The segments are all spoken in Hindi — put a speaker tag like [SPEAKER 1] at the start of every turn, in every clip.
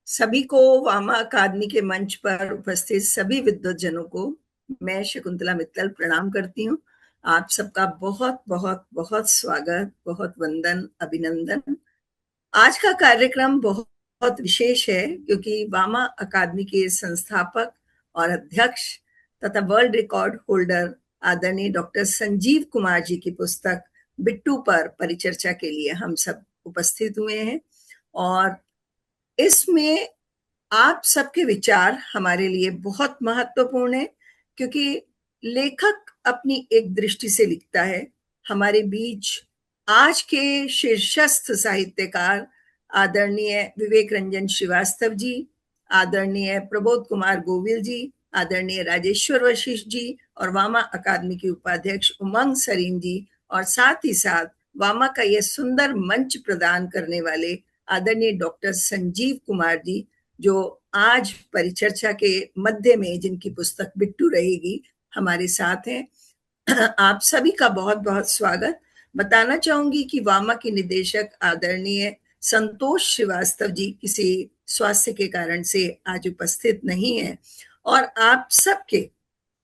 [SPEAKER 1] सभी को वामा अकादमी के मंच पर उपस्थित सभी विद्वज्जनों को मैं शकुंतला मित्तल प्रणाम करती हूँ। आप सबका बहुत बहुत बहुत स्वागत, बहुत वंदन, अभिनंदन। आज का कार्यक्रम बहुत विशेष है क्योंकि वामा अकादमी के संस्थापक और अध्यक्ष तथा वर्ल्ड रिकॉर्ड होल्डर आदरणीय डॉक्टर संजीव कुमार जी की पुस्तक बिट्टू पर परिचर्चा के लिए हम सब उपस्थित हुए हैं। और इसमें आप सबके विचार हमारे लिए बहुत महत्वपूर्ण है क्योंकि लेखक अपनी एक दृष्टि से लिखता है। हमारे बीच आज के शीर्षस्थ साहित्यकार आदरणीय विवेक रंजन श्रीवास्तव जी, आदरणीय प्रबोध कुमार गोविल जी, आदरणीय राजेश्वर वशिष्ठ जी और वामा अकादमी के उपाध्यक्ष उमंग सरीन जी, और साथ ही साथ वामा का यह सुंदर मंच प्रदान करने वाले आदरणीय डॉक्टर संजीव कुमार जी, जो आज परिचर्चा के मध्य में जिनकी पुस्तक बिट्टू रहेगी, हमारे साथ हैं। आप सभी का बहुत बहुत स्वागत। बताना चाहूंगी कि वामा के निदेशक आदरणीय संतोष श्रीवास्तव जी किसी स्वास्थ्य के कारण से आज उपस्थित नहीं है, और आप सबके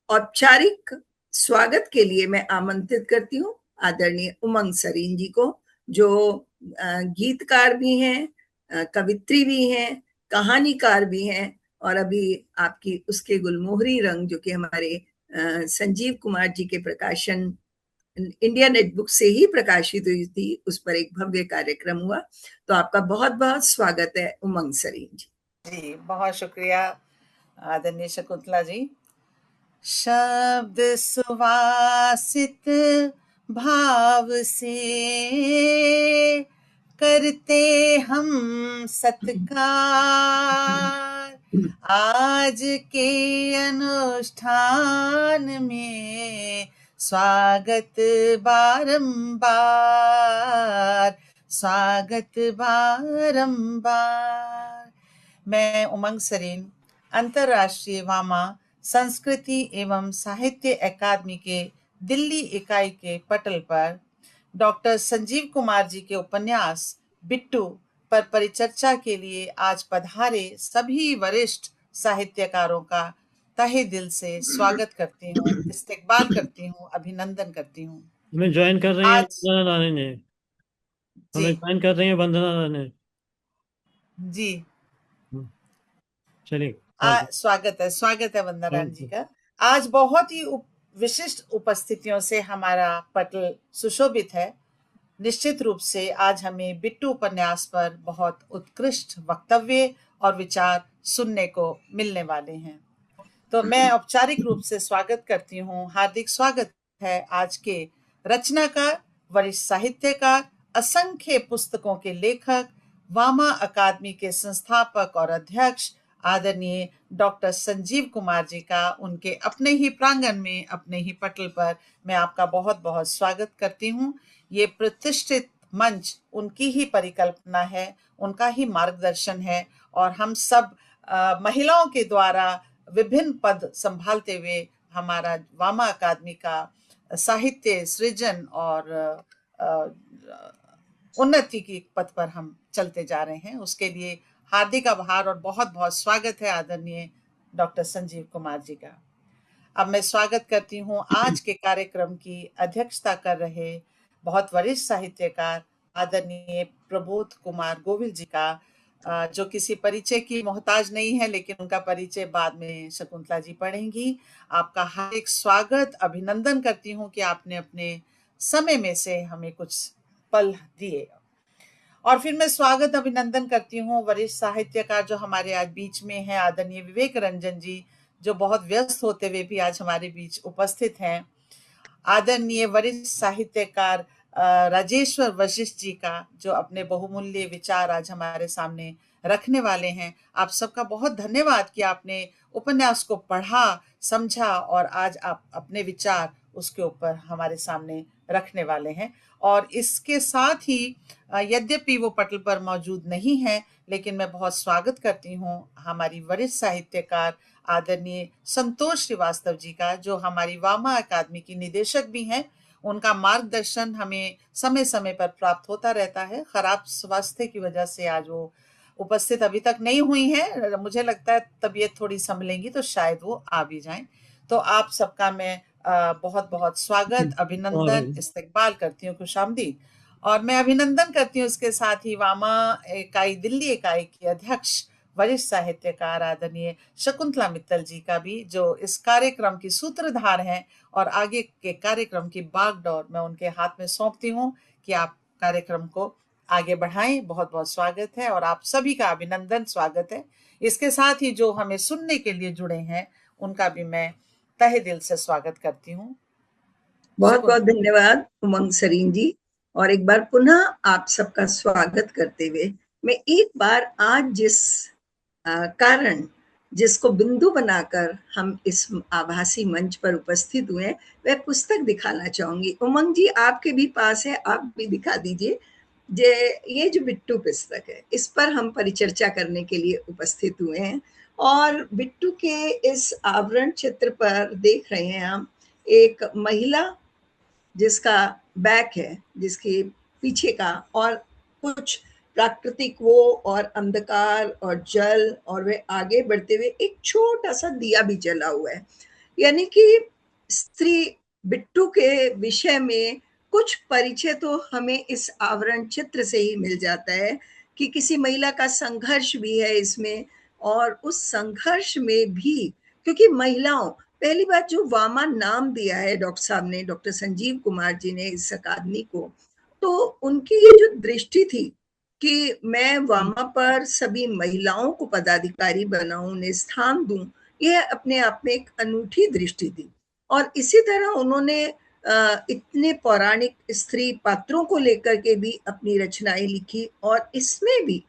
[SPEAKER 1] औपचारिक स्वागत के लिए मैं आमंत्रित करती हूँ आदरणीय उमंग सरीन जी को, जो गीतकार भी हैं, कवित्री भी हैं, कहानीकार भी हैं, और अभी आपकी उसके गुलमोहरी रंग जो कि हमारे संजीव कुमार जी के प्रकाशन इंडिया नेट बुक से ही प्रकाशित हुई थी, उस पर एक भव्य कार्यक्रम हुआ। तो आपका बहुत बहुत स्वागत है उमंग सरीन जी।
[SPEAKER 2] जी, बहुत शुक्रिया आदरणीय शकुंतला जी। शब्द सुवासित भाव से करते हम सत्कार, आज के अनुष्ठान में स्वागत बारंबार, स्वागत बारंबार। मैं उमंग सरीन अंतर्राष्ट्रीय वामा संस्कृति एवं साहित्य अकादमी के दिल्ली इकाई के पटल पर डॉक्टर संजीव कुमार जी के उपन्यास बिट्टू पर परिचर्चा के लिए आज पधारे सभी वरिष्ठ साहित्यकारों का तहे दिल से स्वागत करती हूँ, इस्तकबाल करती हूँ, अभिनंदन करती हूँ।
[SPEAKER 3] हमें ज्वाइन कर रही हैं
[SPEAKER 2] आज
[SPEAKER 3] वंदना रानी ने। हमें ज्वाइन कर रही हैं वंदना रानी
[SPEAKER 2] जी,
[SPEAKER 3] चलिए
[SPEAKER 2] स्वागत है वंदना रानी जी का। आज बहुत ही विशिष्ट उपस्थितियों से हमारा पटल सुशोभित है। निश्चित रूप से आज हमें बिट्टू उपन्यास पर बहुत उत्कृष्ट वक्तव्य और विचार सुनने को मिलने वाले हैं। तो मैं औपचारिक रूप से स्वागत करती हूँ, हार्दिक स्वागत है आज के रचनाकार, वरिष्ठ साहित्यकार, असंख्य पुस्तकों के लेखक, वामा अकादमी के संस्थापक और अध्यक्ष आदरणीय डॉक्टर संजीव कुमार जी का उनके अपने ही प्रांगण में, अपने ही पटल पर मैं आपका बहुत बहुत स्वागत करती हूँ। ये प्रतिष्ठित मंच उनकी ही परिकल्पना है, उनका ही मार्गदर्शन है, और हम सब महिलाओं के द्वारा विभिन्न पद संभालते हुए हमारा वामा अकादमी का साहित्य सृजन और उन्नति की पथ पर हम चलते जा रहे हैं। उसके लिए हार्दिक आभार और बहुत बहुत स्वागत है आदरणीय डॉक्टर संजीव कुमार जी का। अब मैं स्वागत करती हूँ आज के कार्यक्रम की अध्यक्षता कर रहे बहुत वरिष्ठ साहित्यकार आदरणीय प्रबोध कुमार गोविल जी का, जो किसी परिचय की मोहताज नहीं है, लेकिन उनका परिचय बाद में शकुंतला जी पढ़ेंगी। आपका हार्दिक स्वागत, अभिनंदन करती हूँ कि आपने अपने समय में से हमें कुछ पल दिए। और फिर मैं स्वागत अभिनंदन करती हूँ वरिष्ठ साहित्यकार जो हमारे आज बीच में हैं, आदरणीय विवेक रंजन जी, जो बहुत व्यस्त होते हुए भी आज हमारे बीच उपस्थित हैं। आदरणीय वरिष्ठ साहित्यकार राजेश्वर वशिष्ठ जी का, जो अपने बहुमूल्य विचार आज हमारे सामने रखने वाले हैं। आप सबका बहुत धन्यवाद कि आपने उपन्यास को पढ़ा, समझा और आज आप अपने विचार उसके ऊपर हमारे सामने रखने वाले हैं। और इसके साथ ही यद्यपि वो पटल पर मौजूद नहीं है, लेकिन मैं बहुत स्वागत करती हूँ हमारी वरिष्ठ साहित्यकार आदरणीय संतोष श्रीवास्तव जी का, जो हमारी वामा अकादमी की निदेशक भी हैं। उनका मार्गदर्शन हमें समय समय पर प्राप्त होता रहता है। खराब स्वास्थ्य की वजह से आज वो उपस्थित अभी तक नहीं हुई हैं, मुझे लगता है तबीयत थोड़ी संभलेंगी तो शायद वो आ भी जाएं। तो आप सबका मैं बहुत बहुत स्वागत, अभिनंदन, इस्तकबाल करती हूँ, खुशामदीद। और मैं अभिनंदन करती हूँ इसके साथ ही वामा इकाई, दिल्ली इकाई की अध्यक्ष, वरिष्ठ साहित्यकार आदरणीय शकुंतला मित्तल जी का भी, जो इस कार्यक्रम की सूत्रधार हैं और आगे के कार्यक्रम की बागडोर मैं उनके हाथ में सौंपती हूँ कि आप कार्यक्रम को आगे बढ़ाएं। बहुत बहुत स्वागत है और आप सभी का अभिनंदन, स्वागत है। इसके साथ ही जो हमें सुनने के लिए जुड़े हैं उनका भी मैं तहे दिल से स्वागत करती हूँ।
[SPEAKER 1] बहुत बहुत धन्यवाद उमंग सरीन जी। और एक बार पुनः आप सबका स्वागत करते हुए मैं एक बार आज जिस कारण, जिसको बिंदु बनाकर हम इस आभासी मंच पर उपस्थित हुए हैं, वह पुस्तक दिखाना चाहूंगी। उमंग जी आपके भी पास है, आप भी दिखा दीजिए। ये जो बिट्टू पुस्तक है, इस पर हम परिचर्चा करने के लिए उपस्थित हुए हैं। और बिट्टू के इस आवरण चित्र पर देख रहे हैं हम एक महिला जिसका बैक है, जिसके पीछे का, और कुछ प्राकृतिक वो और अंधकार और जल, और वे आगे बढ़ते हुए एक छोटा सा दिया भी जला हुआ है। यानी कि स्त्री बिट्टू के विषय में कुछ परिचय तो हमें इस आवरण चित्र से ही मिल जाता है कि किसी महिला का संघर्ष भी है इसमें। और उस संघर्ष में भी, क्योंकि महिलाओं, पहली बात जो वामा नाम दिया है डॉक्टर साहब ने, डॉक्टर संजीव कुमार जी ने इस अकादमी को, तो उनकी ये जो दृष्टि थी कि मैं वामा पर सभी महिलाओं को पदाधिकारी बनाऊं, उन्हें स्थान दूं, यह अपने आप में एक अनूठी दृष्टि थी। और इसी तरह उन्होंने इतने पौराणिक स्त्री पात्रों को लेकर के भी अपनी रचनाएं लिखी, और इसमें भी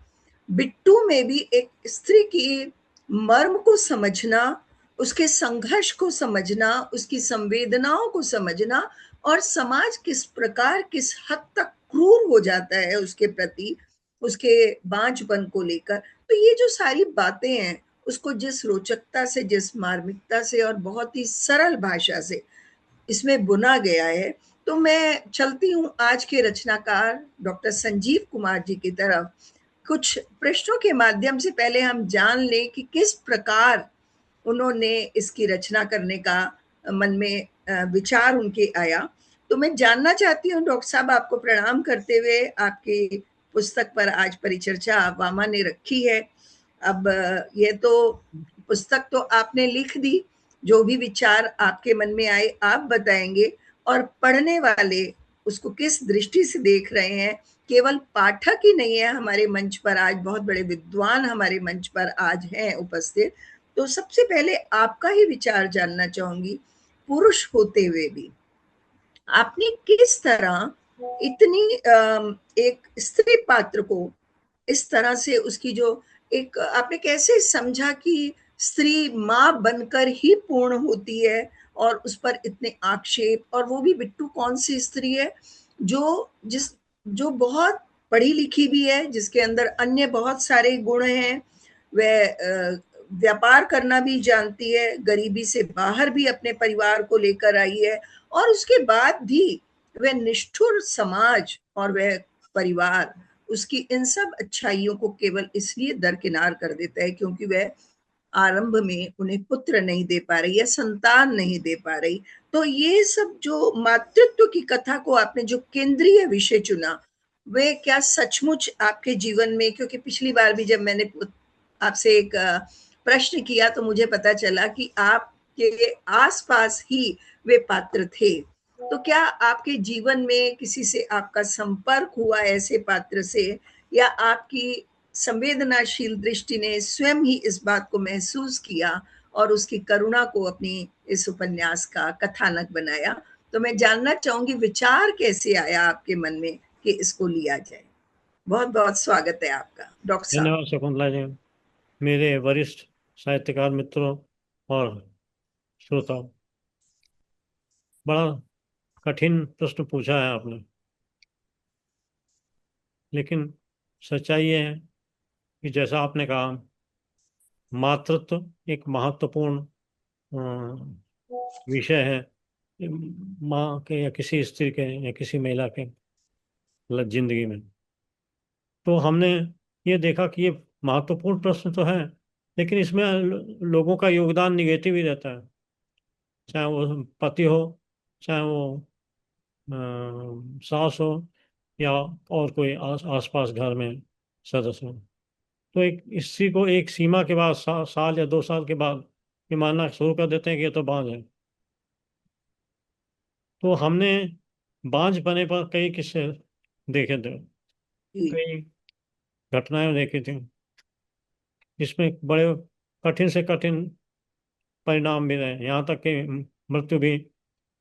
[SPEAKER 1] बिट्टू में भी एक स्त्री की मर्म को समझना, उसके संघर्ष को समझना, उसकी संवेदनाओं को समझना, और समाज किस प्रकार, किस हद तक क्रूर हो जाता है उसके प्रति, उसके बांझपन को लेकर। तो ये जो सारी बातें हैं, उसको जिस रोचकता से, जिस मार्मिकता से और बहुत ही सरल भाषा से इसमें बुना गया है, तो मैं चलती हूँ आज के रचनाकार डॉक्टर संजीव कुमार जी की तरफ। कुछ प्रश्नों के माध्यम से पहले हम जान लें कि किस प्रकार उन्होंने इसकी रचना करने का मन में विचार उनके आया। तो मैं जानना चाहती हूँ डॉक्टर साहब, आपको प्रणाम करते हुए, आपकी पुस्तक पर आज परिचर्चा वामा ने रखी है। अब ये तो पुस्तक तो आपने लिख दी, जो भी विचार आपके मन में आए आप बताएंगे, और पढ़ने वाले उसको किस दृष्टि से देख रहे हैं। केवल पाठक ही नहीं है हमारे मंच पर आज, बहुत बड़े विद्वान हमारे मंच पर आज हैं उपस्थित। तो सबसे पहले आपका ही विचार जानना चाहूंगी, पुरुष होते हुए भी आपने किस तरह इतनी एक स्त्री पात्र को इस तरह से, उसकी जो एक, आपने कैसे समझा कि स्त्री माँ बनकर ही पूर्ण होती है, और उस पर इतने आक्षेप, और वो भी बिट्टू कौन सी स्त्री है जो बहुत पढ़ी लिखी भी है, जिसके अंदर अन्य बहुत सारे गुण हैं, वह व्यापार करना भी जानती है, गरीबी से बाहर भी अपने परिवार को लेकर आई है, और उसके बाद भी वह निष्ठुर समाज और वह परिवार उसकी इन सब अच्छाइयों को केवल इसलिए दरकिनार कर देता है क्योंकि वह आरंभ में उन्हें पुत्र नहीं दे पा रही या संतान नहीं दे पा रही। तो ये सब जो मातृत्व की कथा को आपने जो केंद्रीय विषय चुना, वे क्या सचमुच आपके जीवन में, क्योंकि पिछली बार भी जब मैंने आपसे एक प्रश्न किया तो मुझे पता चला कि आपके आसपास ही वे पात्र थे। तो क्या आपके जीवन में किसी से आपका संपर्क हुआ ऐसे पात्र से, या आपकी संवेदनाशील दृष्टि ने स्वयं ही इस बात को महसूस किया और उसकी करुणा को अपनी इस उपन्यास का कथानक बनाया? तो मैं जानना चाहूंगी विचार कैसे आया आपके मन में कि इसको लिया जाए। बहुत बहुत स्वागत है आपका डॉक्टर साहब।
[SPEAKER 3] धन्यवाद शकुंतला जी, मेरे वरिष्ठ साहित्यकार मित्रों और श्रोताओं। बड़ा कठिन प्रश्न पूछा है आपने, लेकिन सच्चाई ये है कि जैसा आपने कहा, मातृत्व एक महत्वपूर्ण विषय है माँ के या किसी स्त्री के या किसी महिला के जिंदगी में। तो हमने ये देखा कि ये महत्वपूर्ण प्रश्न तो है, लेकिन इसमें लोगों का योगदान निगेटिव ही रहता है, चाहे वो पति हो, चाहे वो सास हो, या और कोई आसपास घर में सदस्य हो। तो एक स्त्री को एक सीमा के बाद साल या 2 साल के बाद ये मानना शुरू कर देते हैं कि ये तो बांझ है। तो हमने बांझ पने पर कई किस्से देखे थे,
[SPEAKER 1] जी
[SPEAKER 3] कई घटनाएं देखी थी, जिसमें बड़े कठिन से कठिन परिणाम भी रहे, यहाँ तक कि मृत्यु भी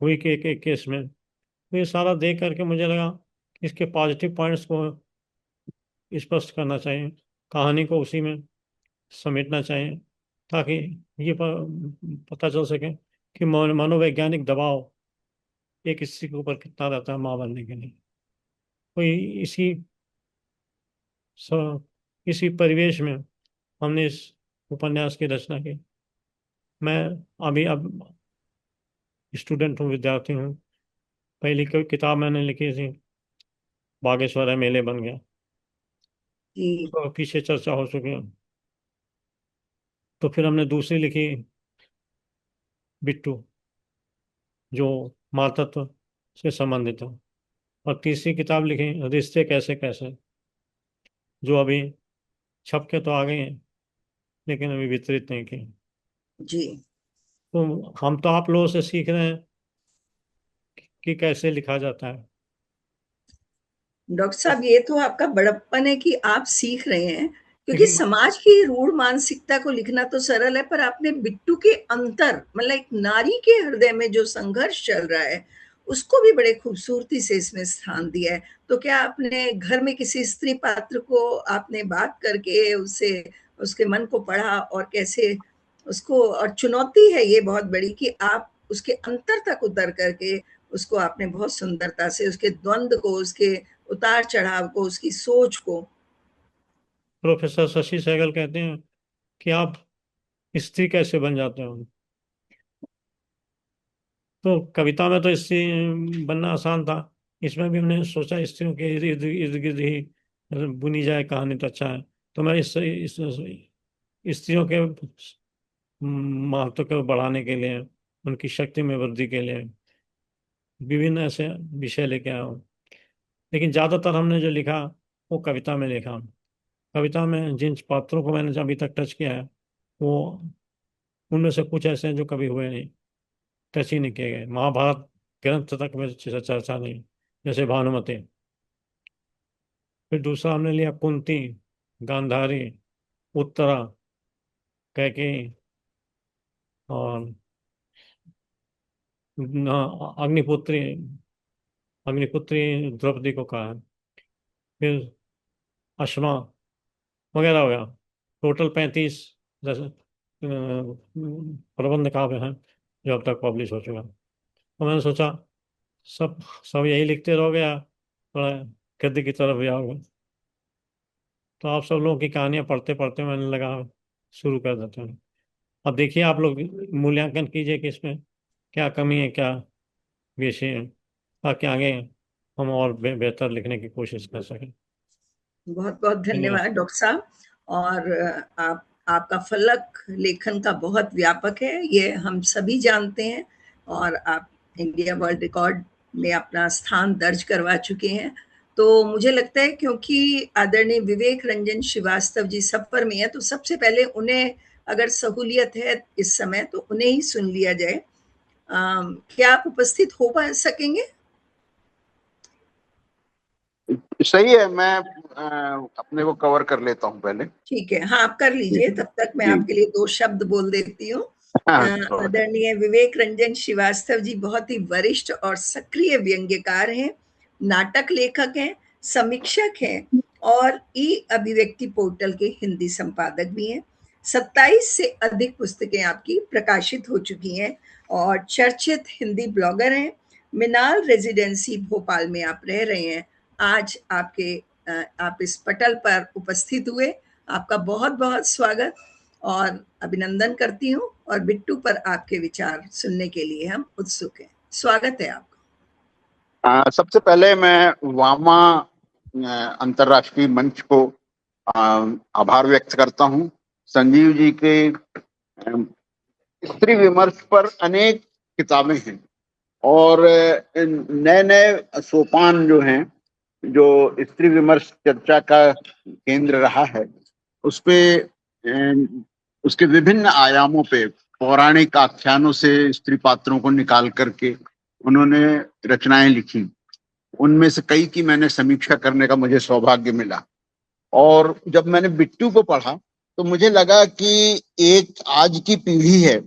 [SPEAKER 3] हुई कि एक केस में। तो ये सारा देख करके मुझे लगा कि इसके पॉजिटिव पॉइंट्स को स्पष्ट करना चाहिए, कहानी को उसी में समेटना चाहिए, ताकि ये पता चल सके कि मनोवैज्ञानिक दबाव एक स्त्री के ऊपर कितना रहता है माँ बनने के लिए। तो स- इसी परिवेश में हमने इस उपन्यास की रचना की। मैं अभी अब स्टूडेंट हूँ, विद्यार्थी हूँ। पहली कोई किताब मैंने लिखी थी, बागेश्वर है मेले बन गया,
[SPEAKER 1] जी
[SPEAKER 3] तो पीछे चर्चा हो चुकी है। तो फिर हमने दूसरी लिखी, बिट्टू, जो मातृत्व से संबंधित है। और तीसरी किताब लिखी, रिश्ते कैसे कैसे, जो अभी छप के तो आ गई हैं, लेकिन अभी वितरित नहीं की।
[SPEAKER 1] जी।
[SPEAKER 3] तो हम तो आप लोगों से सीख रहे हैं कि कैसे लिखा जाता है।
[SPEAKER 1] डॉक्टर साहब, ये तो आपका बड़प्पन है कि आप सीख रहे हैं, क्योंकि
[SPEAKER 3] लेकिन
[SPEAKER 1] समाज की रूढ़ मानसिकता को लिखना तो सरल है, पर आपने बिट्टू के अंतर, मतलब एक नारी के हृदय में जो संघर्ष चल रहा है, उसको भी बड़े खूबसूरती से इसमें स्थान दिया है। तो क्या आपने घर में किसी स्त्री पात्र को आपने बात करके उससे उसके मन को पढ़ा, और कैसे उसको, और चुनौती है ये बहुत बड़ी कि आप उसके अंतर तक उतर करके उसको आपने बहुत सुंदरता से, उसके द्वंद को, उसके उतार चढ़ाव को, उसकी सोच को।
[SPEAKER 3] प्रोफेसर शशि सहगल कहते हैं कि आप स्त्री कैसे बन जाते हो। तो कविता में तो स्त्री बनना आसान था, इसमें भी हमने सोचा स्त्रियों के इर्द इर्द गिर्द ही बुनी जाए कहानी तो अच्छा है। तो मैं इस स्त्रियों के महत्व को बढ़ाने के लिए, उनकी शक्ति में वृद्धि के लिए विभिन्न ऐसे विषय लेके आया हूँ। लेकिन ज़्यादातर हमने जो लिखा वो कविता में लिखा। कविता में जिन पात्रों को मैंने अभी तक टच किया है, वो उनमें से कुछ ऐसे हैं जो कभी हुए नहीं, टच ही नहीं किए गए, महाभारत ग्रंथ तक में चर्चा नहीं, जैसे भानुमति। फिर दूसरा हमने लिया कुंती, गांधारी, उत्तरा, कैकेयी, और अग्निपुत्री, अग्निपुत्री द्रौपदी को कहा है। फिर अश्मा वगैरह वगैरह, टोटल 35 जैसे प्रबंध काव्य हैं जो अब तक पब्लिश हो चुका है। तो मैंने सोचा सब सब यही लिखते रहोगे या थोड़ा गद्य की तरफ भी आओगे। तो आप सब लोगों की कहानियां पढ़ते पढ़ते मैंने लगा शुरू कर देते हैं। अब देखिए आप लोग मूल्यांकन कीजिए कि इसमें क्या कमी है, क्या विषय है, ताकि आगे हम और बेहतर लिखने की कोशिश कर सकें।
[SPEAKER 1] बहुत बहुत
[SPEAKER 3] धन्यवाद।
[SPEAKER 1] धन्यवाद डॉक्टर साहब। और आप, आपका फलक लेखन का बहुत व्यापक है, ये हम सभी जानते हैं, और आप इंडिया वर्ल्ड रिकॉर्ड में अपना स्थान दर्ज करवा चुके हैं। तो मुझे लगता है, क्योंकि आदरणीय विवेक रंजन श्रीवास्तव जी सफर में है, तो सबसे पहले उन्हें अगर सहूलियत है इस समय तो उन्हें ही सुन लिया जाए। क्या आप उपस्थित हो पा सकेंगे?
[SPEAKER 4] सही है, मैं अपने को कवर कर लेता हूँ पहले।
[SPEAKER 1] ठीक है, हाँ आप कर लीजिए, तब तक मैं
[SPEAKER 4] जी।
[SPEAKER 1] आपके लिए 2 शब्द बोल देती हूँ।
[SPEAKER 4] हाँ,
[SPEAKER 1] आदरणीय विवेक रंजन श्रीवास्तव जी बहुत ही वरिष्ठ और सक्रिय व्यंग्यकार हैं, नाटक लेखक हैं, समीक्षक हैं, और ई अभिव्यक्ति पोर्टल के हिंदी संपादक भी हैं। 27 से अधिक पुस्तकें आपकी प्रकाशित हो चुकी हैं, और चर्चित हिंदी ब्लॉगर हैं। मिनाल रेजिडेंसी भोपाल में आप रह रहे हैं। आज आप इस पटल पर उपस्थित हुए, आपका बहुत बहुत स्वागत और अभिनंदन करती हूँ, और बिट्टू पर आपके विचार सुनने के लिए हम उत्सुक हैं। स्वागत है आपका।
[SPEAKER 4] सबसे पहले मैं वामा अंतर्राष्ट्रीय मंच को आभार व्यक्त करता हूँ। संजीव जी के स्त्री विमर्श पर अनेक किताबें हैं और नए नए सोपान जो हैं, जो स्त्री विमर्श चर्चा का केंद्र रहा है, उस पे उसके विभिन्न आयामों पे पौराणिक आख्यानों से स्त्री पात्रों को निकाल करके उन्होंने रचनाएं लिखी। उनमें से कई की मैंने समीक्षा करने का मुझे सौभाग्य मिला और जब मैंने बिट्टू को पढ़ा तो मुझे लगा कि एक आज की पीढ़ी है।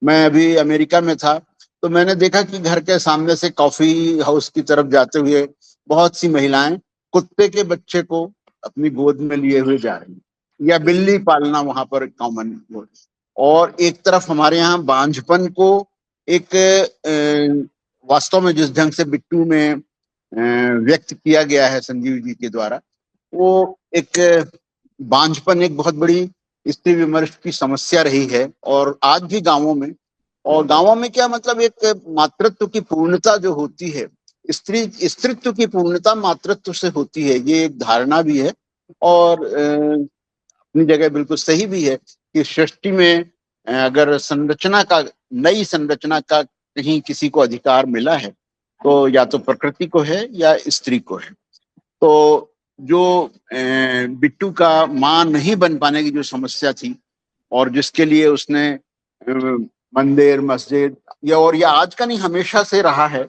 [SPEAKER 4] मैं अभी अमेरिका में था तो मैंने देखा कि घर के सामने से कॉफी हाउस की तरफ जाते हुए बहुत सी महिलाएं कुत्ते के बच्चे को अपनी गोद में लिए हुए जा रही हैं, या बिल्ली पालना वहां पर कॉमन। और एक तरफ हमारे यहाँ बांझपन को एक वास्तव में जिस ढंग से बिट्टू में व्यक्त किया गया है संजीव जी के द्वारा, वो एक बांझपन एक बहुत बड़ी स्त्री विमर्श की समस्या रही है और आज भी गांवों में। और गांवों में क्या मतलब, एक मातृत्व की पूर्णता जो होती है, स्त्रीत्व की पूर्णता मातृत्व से होती है, ये एक धारणा भी है और अपनी जगह बिल्कुल सही भी है कि सृष्टि में अगर संरचना का, नई संरचना का कहीं किसी को अधिकार मिला है तो या तो प्रकृति को है या स्त्री को है। तो जो बिट्टू का मां नहीं बन पाने की जो समस्या थी और जिसके लिए उसने मंदिर मस्जिद या आज का नहीं हमेशा से रहा है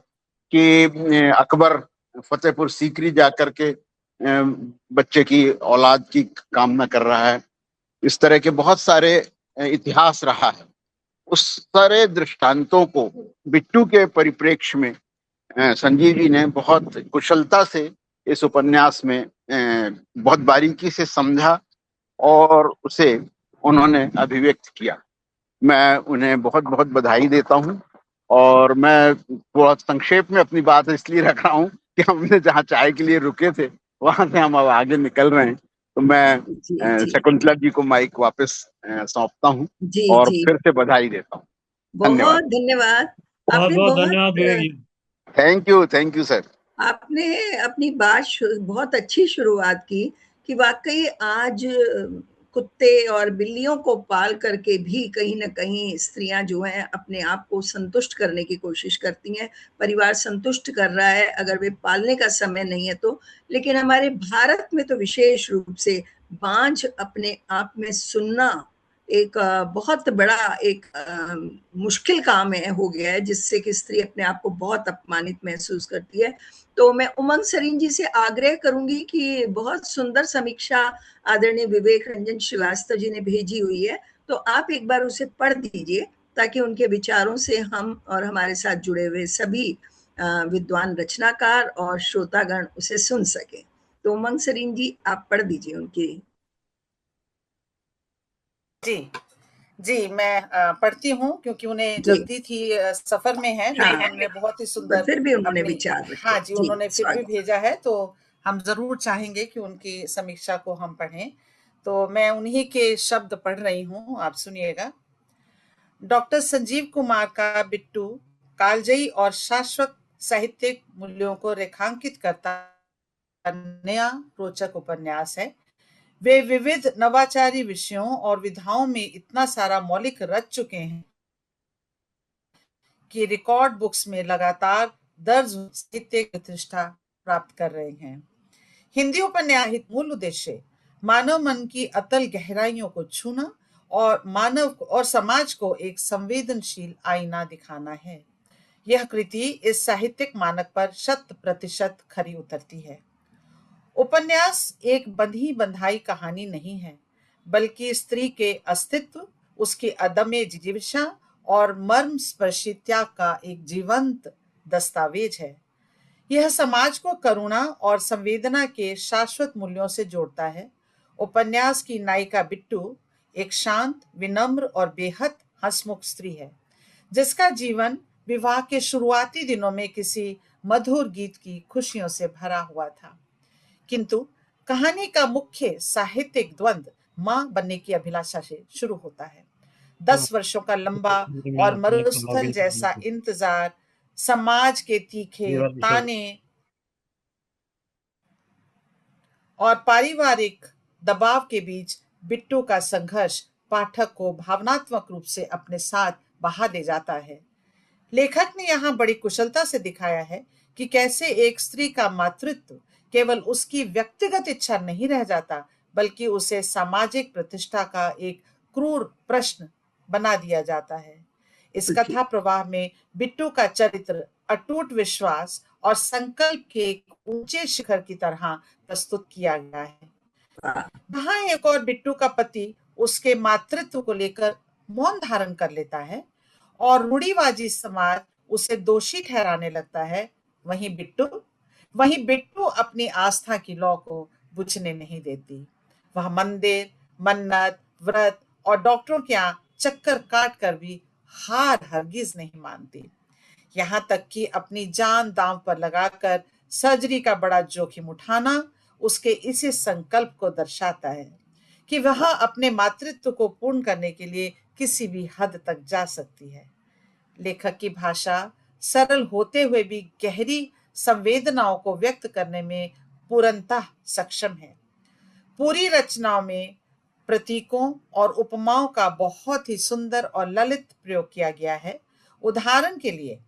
[SPEAKER 4] कि अकबर फतेहपुर सीकरी जाकर के बच्चे की औलाद की कामना कर रहा है, इस तरह के बहुत सारे इतिहास रहा है। उस सारे दृष्टांतों को बिट्टू के परिप्रेक्ष्य में संजीव जी ने बहुत कुशलता से इस उपन्यास में बहुत बारीकी से समझा और उसे उन्होंने अभिव्यक्त किया। मैं उन्हें बहुत बहुत बधाई देता हूँ और मैं बहुत संक्षेप में अपनी बात इसलिए रख रहा हूँ कि हमने जहाँ चाय के लिए रुके थे वहां से हम अब आगे निकल रहे हैं। तो मैं शकुंतला जी को माइक वापस सौंपता हूँ और फिर से बधाई देता हूँ।
[SPEAKER 1] बहुत धन्यवाद।
[SPEAKER 3] बहुत बहुत धन्यवाद Vivek ji.
[SPEAKER 4] Thank you sir.
[SPEAKER 1] आपने अपनी बात बहुत अच्छी शुरुआत की कि वाकई आज कुत्ते और बिल्लियों को पाल करके भी कहीं ना कहीं स्त्रियां जो हैं अपने आप को संतुष्ट करने की कोशिश करती हैं, परिवार संतुष्ट कर रहा है अगर वे पालने का समय नहीं है तो। लेकिन हमारे भारत में तो विशेष रूप से बांझ अपने आप में सुनना एक बहुत बड़ा एक मुश्किल काम है, हो गया है, जिससे कि स्त्री अपने आप को बहुत अपमानित महसूस करती है। तो मैं उमंग सरीन जी से आग्रह करूंगी कि बहुत सुंदर समीक्षा आदरणीय विवेक रंजन श्रीवास्तव जी ने भेजी हुई है, तो आप एक बार उसे पढ़ दीजिए ताकि उनके विचारों से हम और हमारे साथ जुड़े हुए सभी विद्वान रचनाकार और श्रोतागण उसे सुन सके। तो उमंग सरीन जी आप पढ़ दीजिए उनकी।
[SPEAKER 2] जी मैं पढ़ती हूँ क्योंकि उन्हें जल्दी थी, सफर में है, लेकिन उन्होंने बहुत ही सुंदर
[SPEAKER 1] फिर भी उन्होंने विचार रखे।
[SPEAKER 2] हाँ जी, उन्होंने फिर भी भेजा है तो हम जरूर चाहेंगे कि उनकी समीक्षा को हम पढ़ें। तो मैं उन्हीं के शब्द पढ़ रही हूँ, आप सुनिएगा। डॉक्टर संजीव कुमार का बिट्टू कालजयी और शाश्वत साहित्यिक मूल्यों को रेखांकित करता नया रोचक उपन्यास है। वे विविध नवाचारी विषयों और विधाओं में इतना सारा मौलिक रच चुके हैं कि रिकॉर्ड बुक्स में लगातार दर्ज साहित्यिक प्रतिष्ठा प्राप्त कर रहे हैं। हिंदी उपन्यास मूल उद्देश्य मानव मन की अतल गहराइयों को छूना और मानव और समाज को एक संवेदनशील आईना दिखाना है। यह कृति इस साहित्यिक मानक पर 100% खरी उतरती है। उपन्यास एक बंधी बंधाई कहानी नहीं है, बल्कि स्त्री के अस्तित्व, उसकी अदम्य जिज्ञासा और मर्म स्पर्शी त्याग का एक जीवंत दस्तावेज है। यह समाज को करुणा और संवेदना के शाश्वत मूल्यों से जोड़ता है। उपन्यास की नायिका बिट्टू एक शांत, विनम्र और बेहद हंसमुख स्त्री है, जिसका जीवन विवाह के शुरुआती दिनों में किसी मधुर गीत की खुशियों से भरा हुआ था। किंतु कहानी का मुख्य साहित्यिक द्वंद्व मां बनने की अभिलाषा से शुरू होता है। 10 वर्षों का लंबा और मरुस्थल जैसा इंतजार, समाज के तीखे ताने और पारिवारिक दबाव के बीच बिट्टू का संघर्ष पाठक को भावनात्मक रूप से अपने साथ बहा दे जाता है। लेखक ने यहाँ बड़ी कुशलता से दिखाया है कि कैसे एक स्त्री का मातृत्व केवल उसकी व्यक्तिगत इच्छा नहीं रह जाता, बल्कि उसे सामाजिक प्रतिष्ठा का एक क्रूर प्रश्न बना दिया जाता है। इस कथा प्रवाह में बिट्टू का चरित्र अटूट विश्वास और संकल्प के एक ऊंचे शिखर की तरह प्रस्तुत किया गया है। यहाँ एक और बिट्टू का पति उसके मातृत्व को लेकर मौन धारण कर लेता है और रूढ़िवादी समाज उसे दोषी ठहराने लगता है। वहीं बिट्टू अपनी आस्था की लौ को बुझने नहीं देती। वह मंदिर, मन्नत, व्रत और डॉक्टरों के यहाँ चक्कर काट कर भी हार हरगिज नहीं मानती। यहाँ तक कि अपनी जान दांव पर लगाकर सर्जरी का बड़ा जोखिम उठाना उसके इसी संकल्प को दर्शाता है कि वह अपने मातृत्व को पूर्ण करने के लिए किसी भी हद तक जा सकती है। लेखक की भाषा सरल होते हुए भी गहरी संवेदनाओं को व्यक्त करने में पूर्णतः सक्षम है। पूरी रचनाओं में प्रतीकों और उपमाओं का बहुत ही सुंदर और ललित प्रयोग किया गया है। उदाहरण के लिए,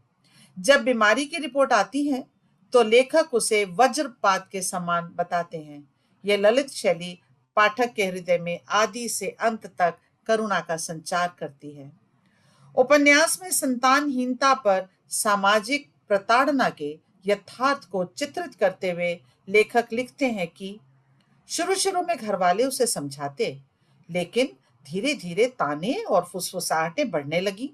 [SPEAKER 2] जब बीमारी की रिपोर्ट आती है तो लेखक उसे वज्रपात के समान बताते हैं। यह ललित शैली पाठक के हृदय में आदि से अंत तक करुणा का संचार करती है। उपन्यास में संतानहीनता पर सामाजिक प्रताड़ना के यथार्थ को चित्रित करते हुए लेखक लिखते हैं कि शुरू में घरवाले उसे समझाते, लेकिन धीरे धीरे ताने और फुसफुसाहटें बढ़ने लगी।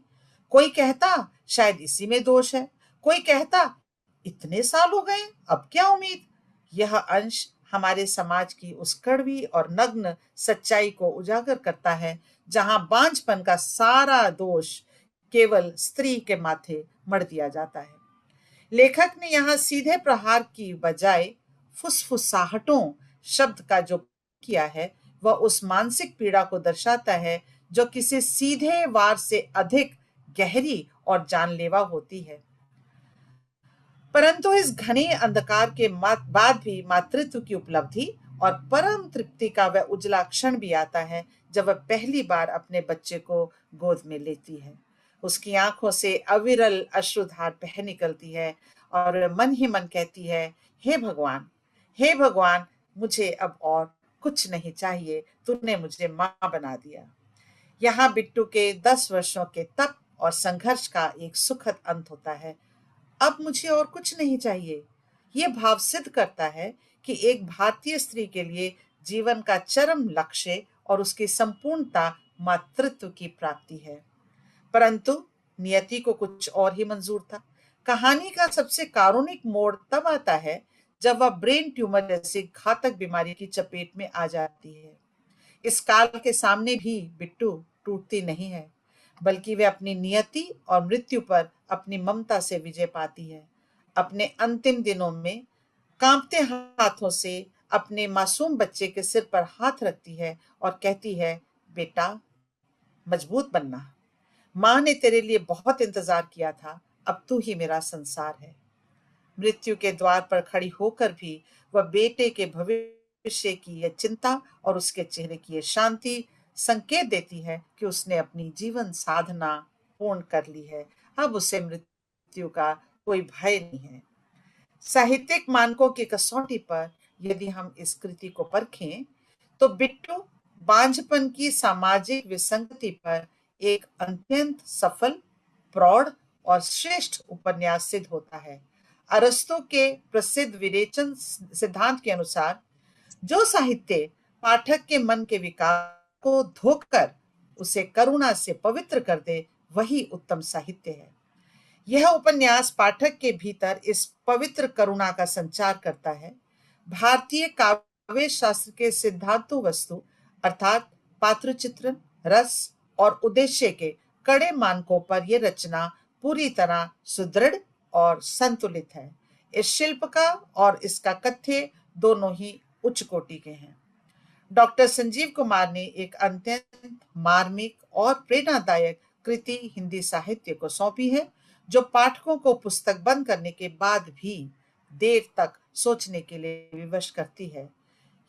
[SPEAKER 2] कोई कहता शायद इसी में दोष है, कोई कहता इतने साल हो गए, अब क्या उम्मीद। यह अंश हमारे समाज की उस कड़वी और नग्न सच्चाई को उजागर करता है, जहां बांझपन का सारा दोष केवल स्त्री के माथे मढ़ दिया जाता है। लेखक ने यहाँ सीधे प्रहार की बजाय फुसफुसाहटों शब्द का जो किया है, वह उस मानसिक पीड़ा को दर्शाता है जो किसी सीधे वार से अधिक गहरी और जानलेवा होती है। परंतु इस घने अंधकार के बाद भी मातृत्व की उपलब्धि और परम तृप्ति का वह उजला क्षण भी आता है जब वह पहली बार अपने बच्चे को गोद में लेती है। उसकी आंखों से अविरल अश्रुधार बह निकलती है और मन ही मन कहती है, हे भगवान, मुझे अब और कुछ नहीं चाहिए, तूने मुझे मां बना दिया। यहाँ बिट्टू के 10 वर्षों के तप और संघर्ष का एक सुखद अंत होता है। अब मुझे और कुछ नहीं चाहिए। ये भाव सिद्ध करता है कि एक भारतीय स्त्री के लिए जीवन का चरम लक्ष्य और उसकी संपूर्णता मातृत्व की प्राप्ति है। परंतु नियति को कुछ और ही मंजूर था। कहानी का सबसे कारुणिक मोड़ तब आता है जब वह ब्रेन ट्यूमर जैसी घातक बीमारी की चपेट में आ जाती है। इस काल के सामने भी बिट्टू टूटती नहीं है, बल्कि वे अपनी नियति और मृत्यु पर अपनी ममता से विजय पाती है। अपने अंतिम दिनों में कांपते हाथों से अपने मासूम बच्चे के सिर पर हाथ रखती है और कहती है, बेटा मजबूत बनना, मां ने तेरे लिए बहुत इंतजार किया था, अब तू ही मेरा संसार है। मृत्यु के द्वार पर खड़ी होकर भी वह बेटे के भविष्य की यह चिंता और उसके चेहरे की यह शांति संकेत देती है कि उसने अपनी जीवन साधना पूर्ण कर ली है। अब उसे मृत्यु का कोई भय नहीं है। साहित्यिक मानकों की कसौटी पर यदि हम इस कृति को परखें तो बिट्टू बांझपन की सामाजिक विसंगति पर एक अत्यंत सफल, प्रौढ़ और श्रेष्ठ उपन्यास सिद्ध होता है। अरस्तु के प्रसिद्ध विरेचन सिद्धांत के अनुसार जो साहित्य पाठक के मन के विकार को धोकर उसे करुणा से पवित्र कर दे, वही उत्तम साहित्य है। यह उपन्यास पाठक के भीतर इस पवित्र करुणा का संचार करता है। भारतीय काव्य शास्त्र के सिद्धांतों वस्तु अर्थात पात्र चित्रण, रस और उद्देश्य के कड़े मानकों पर यह रचना पूरी तरह सुदृढ़ और संतुलित है। इस शिल्प का और इसका कथ्य दोनों ही उच्च कोटि के हैं। डॉक्टर संजीव कुमार ने एक अत्यंत मार्मिक और प्रेरणादायक कृति हिंदी साहित्य को सौंपी है, जो पाठकों को पुस्तक बंद करने के बाद भी देर तक सोचने के लिए विवश करती है।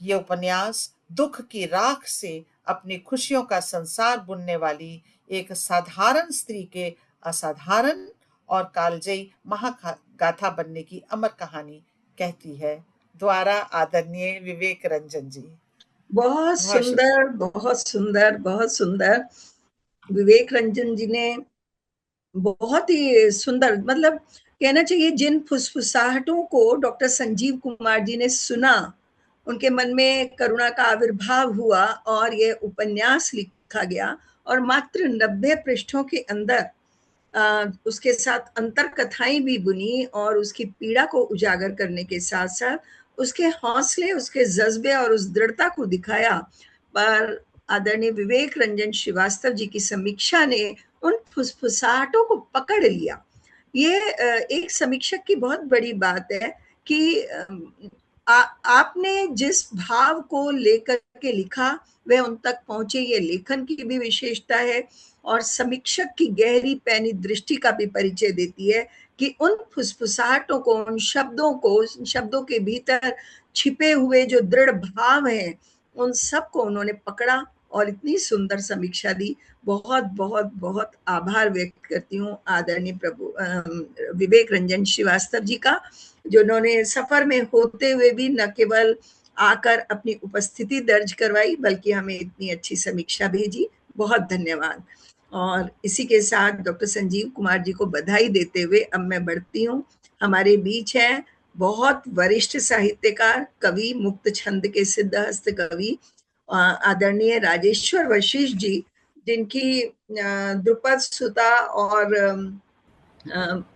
[SPEAKER 2] ये उपन्यास दुख की राख से अपनी खुशियों का संसार बुनने वाली एक साधारण स्त्री के असाधारण और कालजयी महागाथा बनने की अमर कहानी कहती है। द्वारा आदरणीय विवेक रंजन जी।
[SPEAKER 1] बहुत सुंदर, बहुत सुंदर, बहुत सुंदर। विवेक रंजन जी ने बहुत ही सुंदर, मतलब कहना चाहिए जिन फुसफुसाहटों को डॉक्टर संजीव कुमार जी ने सुना, उनके मन में करुणा का आविर्भाव हुआ और ये उपन्यास लिखा गया और मात्र 90 पृष्ठों के अंदर उसके साथ अंतर कथाएं भी बुनी और उसकी पीड़ा को उजागर करने के साथ साथ उसके हौसले, उसके जज्बे और उस दृढ़ता को दिखाया। पर आदरणीय विवेक रंजन श्रीवास्तव जी की समीक्षा ने उन फुसफुसाहटों को पकड़ लिया। ये एक समीक्षक की बहुत बड़ी बात है कि आपने जिस भाव को लेकर के लिखा वह उन तक पहुंचे, ये लेखन की भी विशेषता है और समीक्षक की गहरी पैनी दृष्टि का भी परिचय देती है कि उन फुसफुसाहटों को, उन शब्दों के भीतर छिपे हुए जो दृढ़ भाव हैं, उन सबको उन्होंने पकड़ा और इतनी सुंदर समीक्षा दी। बहुत बहुत बहुत आभार व्यक्त करती हूँ आदरणीय विवेक रंजन श्रीवास्तव जी का, जिन्होंने सफर में होते हुए भी न केवल आकर अपनी उपस्थिति दर्ज करवाई बल्कि हमें इतनी अच्छी समीक्षा भेजी। बहुत धन्यवाद। और इसी के साथ डॉक्टर संजीव कुमार जी को बधाई देते हुए अब मैं बढ़ती हूँ। हमारे बीच हैं बहुत वरिष्ठ साहित्यकार, कवि, मुक्त छंद के सिद्धहस्त कवि आदरणीय राजेश्वर वशिष्ठ जी, जिनकी द्रुपद सुता और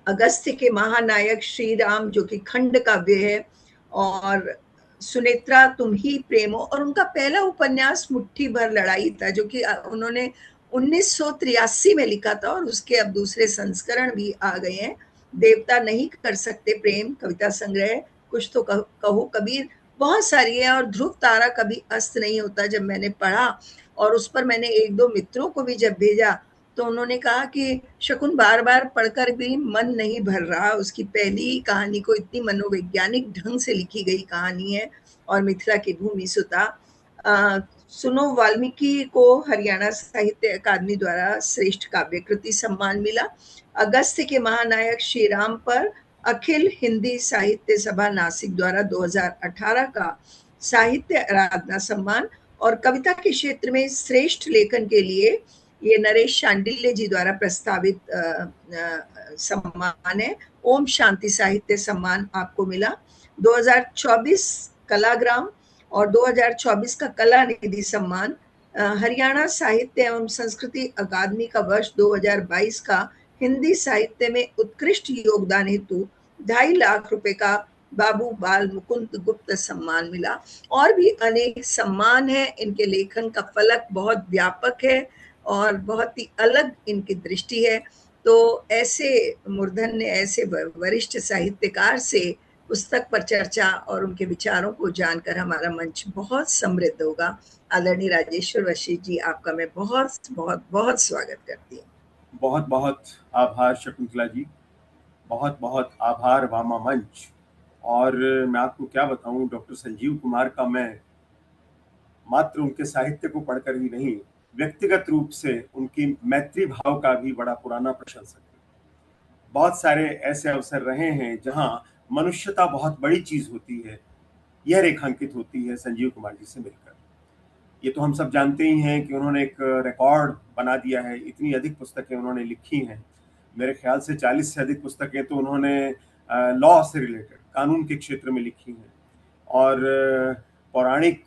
[SPEAKER 1] अगस्त्य के महानायक श्री राम जो कि खंड काव्य है, और सुनेत्रा तुम ही प्रेमो, और उनका पहला उपन्यास मुट्ठी भर लड़ाई था जो कि उन्होंने 1983 में लिखा था और उसके अब दूसरे संस्करण भी आ गए हैं। देवता नहीं कर सकते प्रेम कविता संग्रह, कुछ तो कहो कबीर, बहुत सारी है। और ध्रुव तारा कभी अस्त नहीं होता जब मैंने पढ़ा और उस पर मैंने एक दो मित्रों को भी जब भेजा तो उन्होंने कहा कि शकुन बार बार पढ़कर भी मन नहीं भर रहा। उसकी पहली कहानी को इतनी मनोवैज्ञानिक ढंग से लिखी गई कहानी है। और मिथिला की भूमि सुता, सुनो वाल्मीकि को हरियाणा साहित्य अकादमी द्वारा श्रेष्ठ काव्य कृति सम्मान मिला। अगस्त्य के महानायक श्री राम पर अखिल हिंदी साहित्य सभा नासिक द्वारा 2018 का साहित्य आराधना सम्मान, और कविता के क्षेत्र में श्रेष्ठ लेखन के लिए ये नरेश शांडिल्य जी द्वारा प्रस्तावित सम्मान है, ओम शांति साहित्य सम्मान आपको मिला। 2024 कलाग्राम और 2024 का कला निधि सम्मान, हरियाणा साहित्य एवं संस्कृति अकादमी का वर्ष 2022 का हिंदी साहित्य में उत्कृष्ट योगदान हेतु 2.5 लाख रुपए का बाबू बाल मुकुंद गुप्त सम्मान मिला। और भी अनेक सम्मान है। इनके लेखन का फलक बहुत व्यापक है और बहुत ही अलग इनकी दृष्टि है। तो ऐसे मूर्धन्य, ऐसे वरिष्ठ साहित्यकार से पुस्तक पर चर्चा और उनके विचारों को जानकर हमारा मंच बहुत समृद्ध होगा। आदरणीय राजेश्वर वशिष्ठ जी, आपका मैं बहुत बहुत बहुत स्वागत करती हूँ।
[SPEAKER 5] बहुत बहुत आभार शकुंतला जी, बहुत बहुत आभार वामा मंच। और मैं आपको क्या बताऊं, डॉक्टर संजीव कुमार का मैं मात्र उनके साहित्य को पढ़कर ही नहीं, व्यक्तिगत रूप से उनकी मैत्री भाव का भी बड़ा पुराना प्रशंसक है। बहुत सारे ऐसे अवसर रहे हैं जहां मनुष्यता बहुत बड़ी चीज होती है, यह रेखांकित होती है संजीव कुमार जी से मिलकर। ये तो हम सब जानते ही हैं कि उन्होंने एक रिकॉर्ड बना दिया है, इतनी अधिक पुस्तकें उन्होंने लिखी हैं। मेरे ख्याल से 40 से अधिक पुस्तकें तो उन्होंने लॉ से रिलेटेड, कानून के क्षेत्र में लिखी हैं। और पौराणिक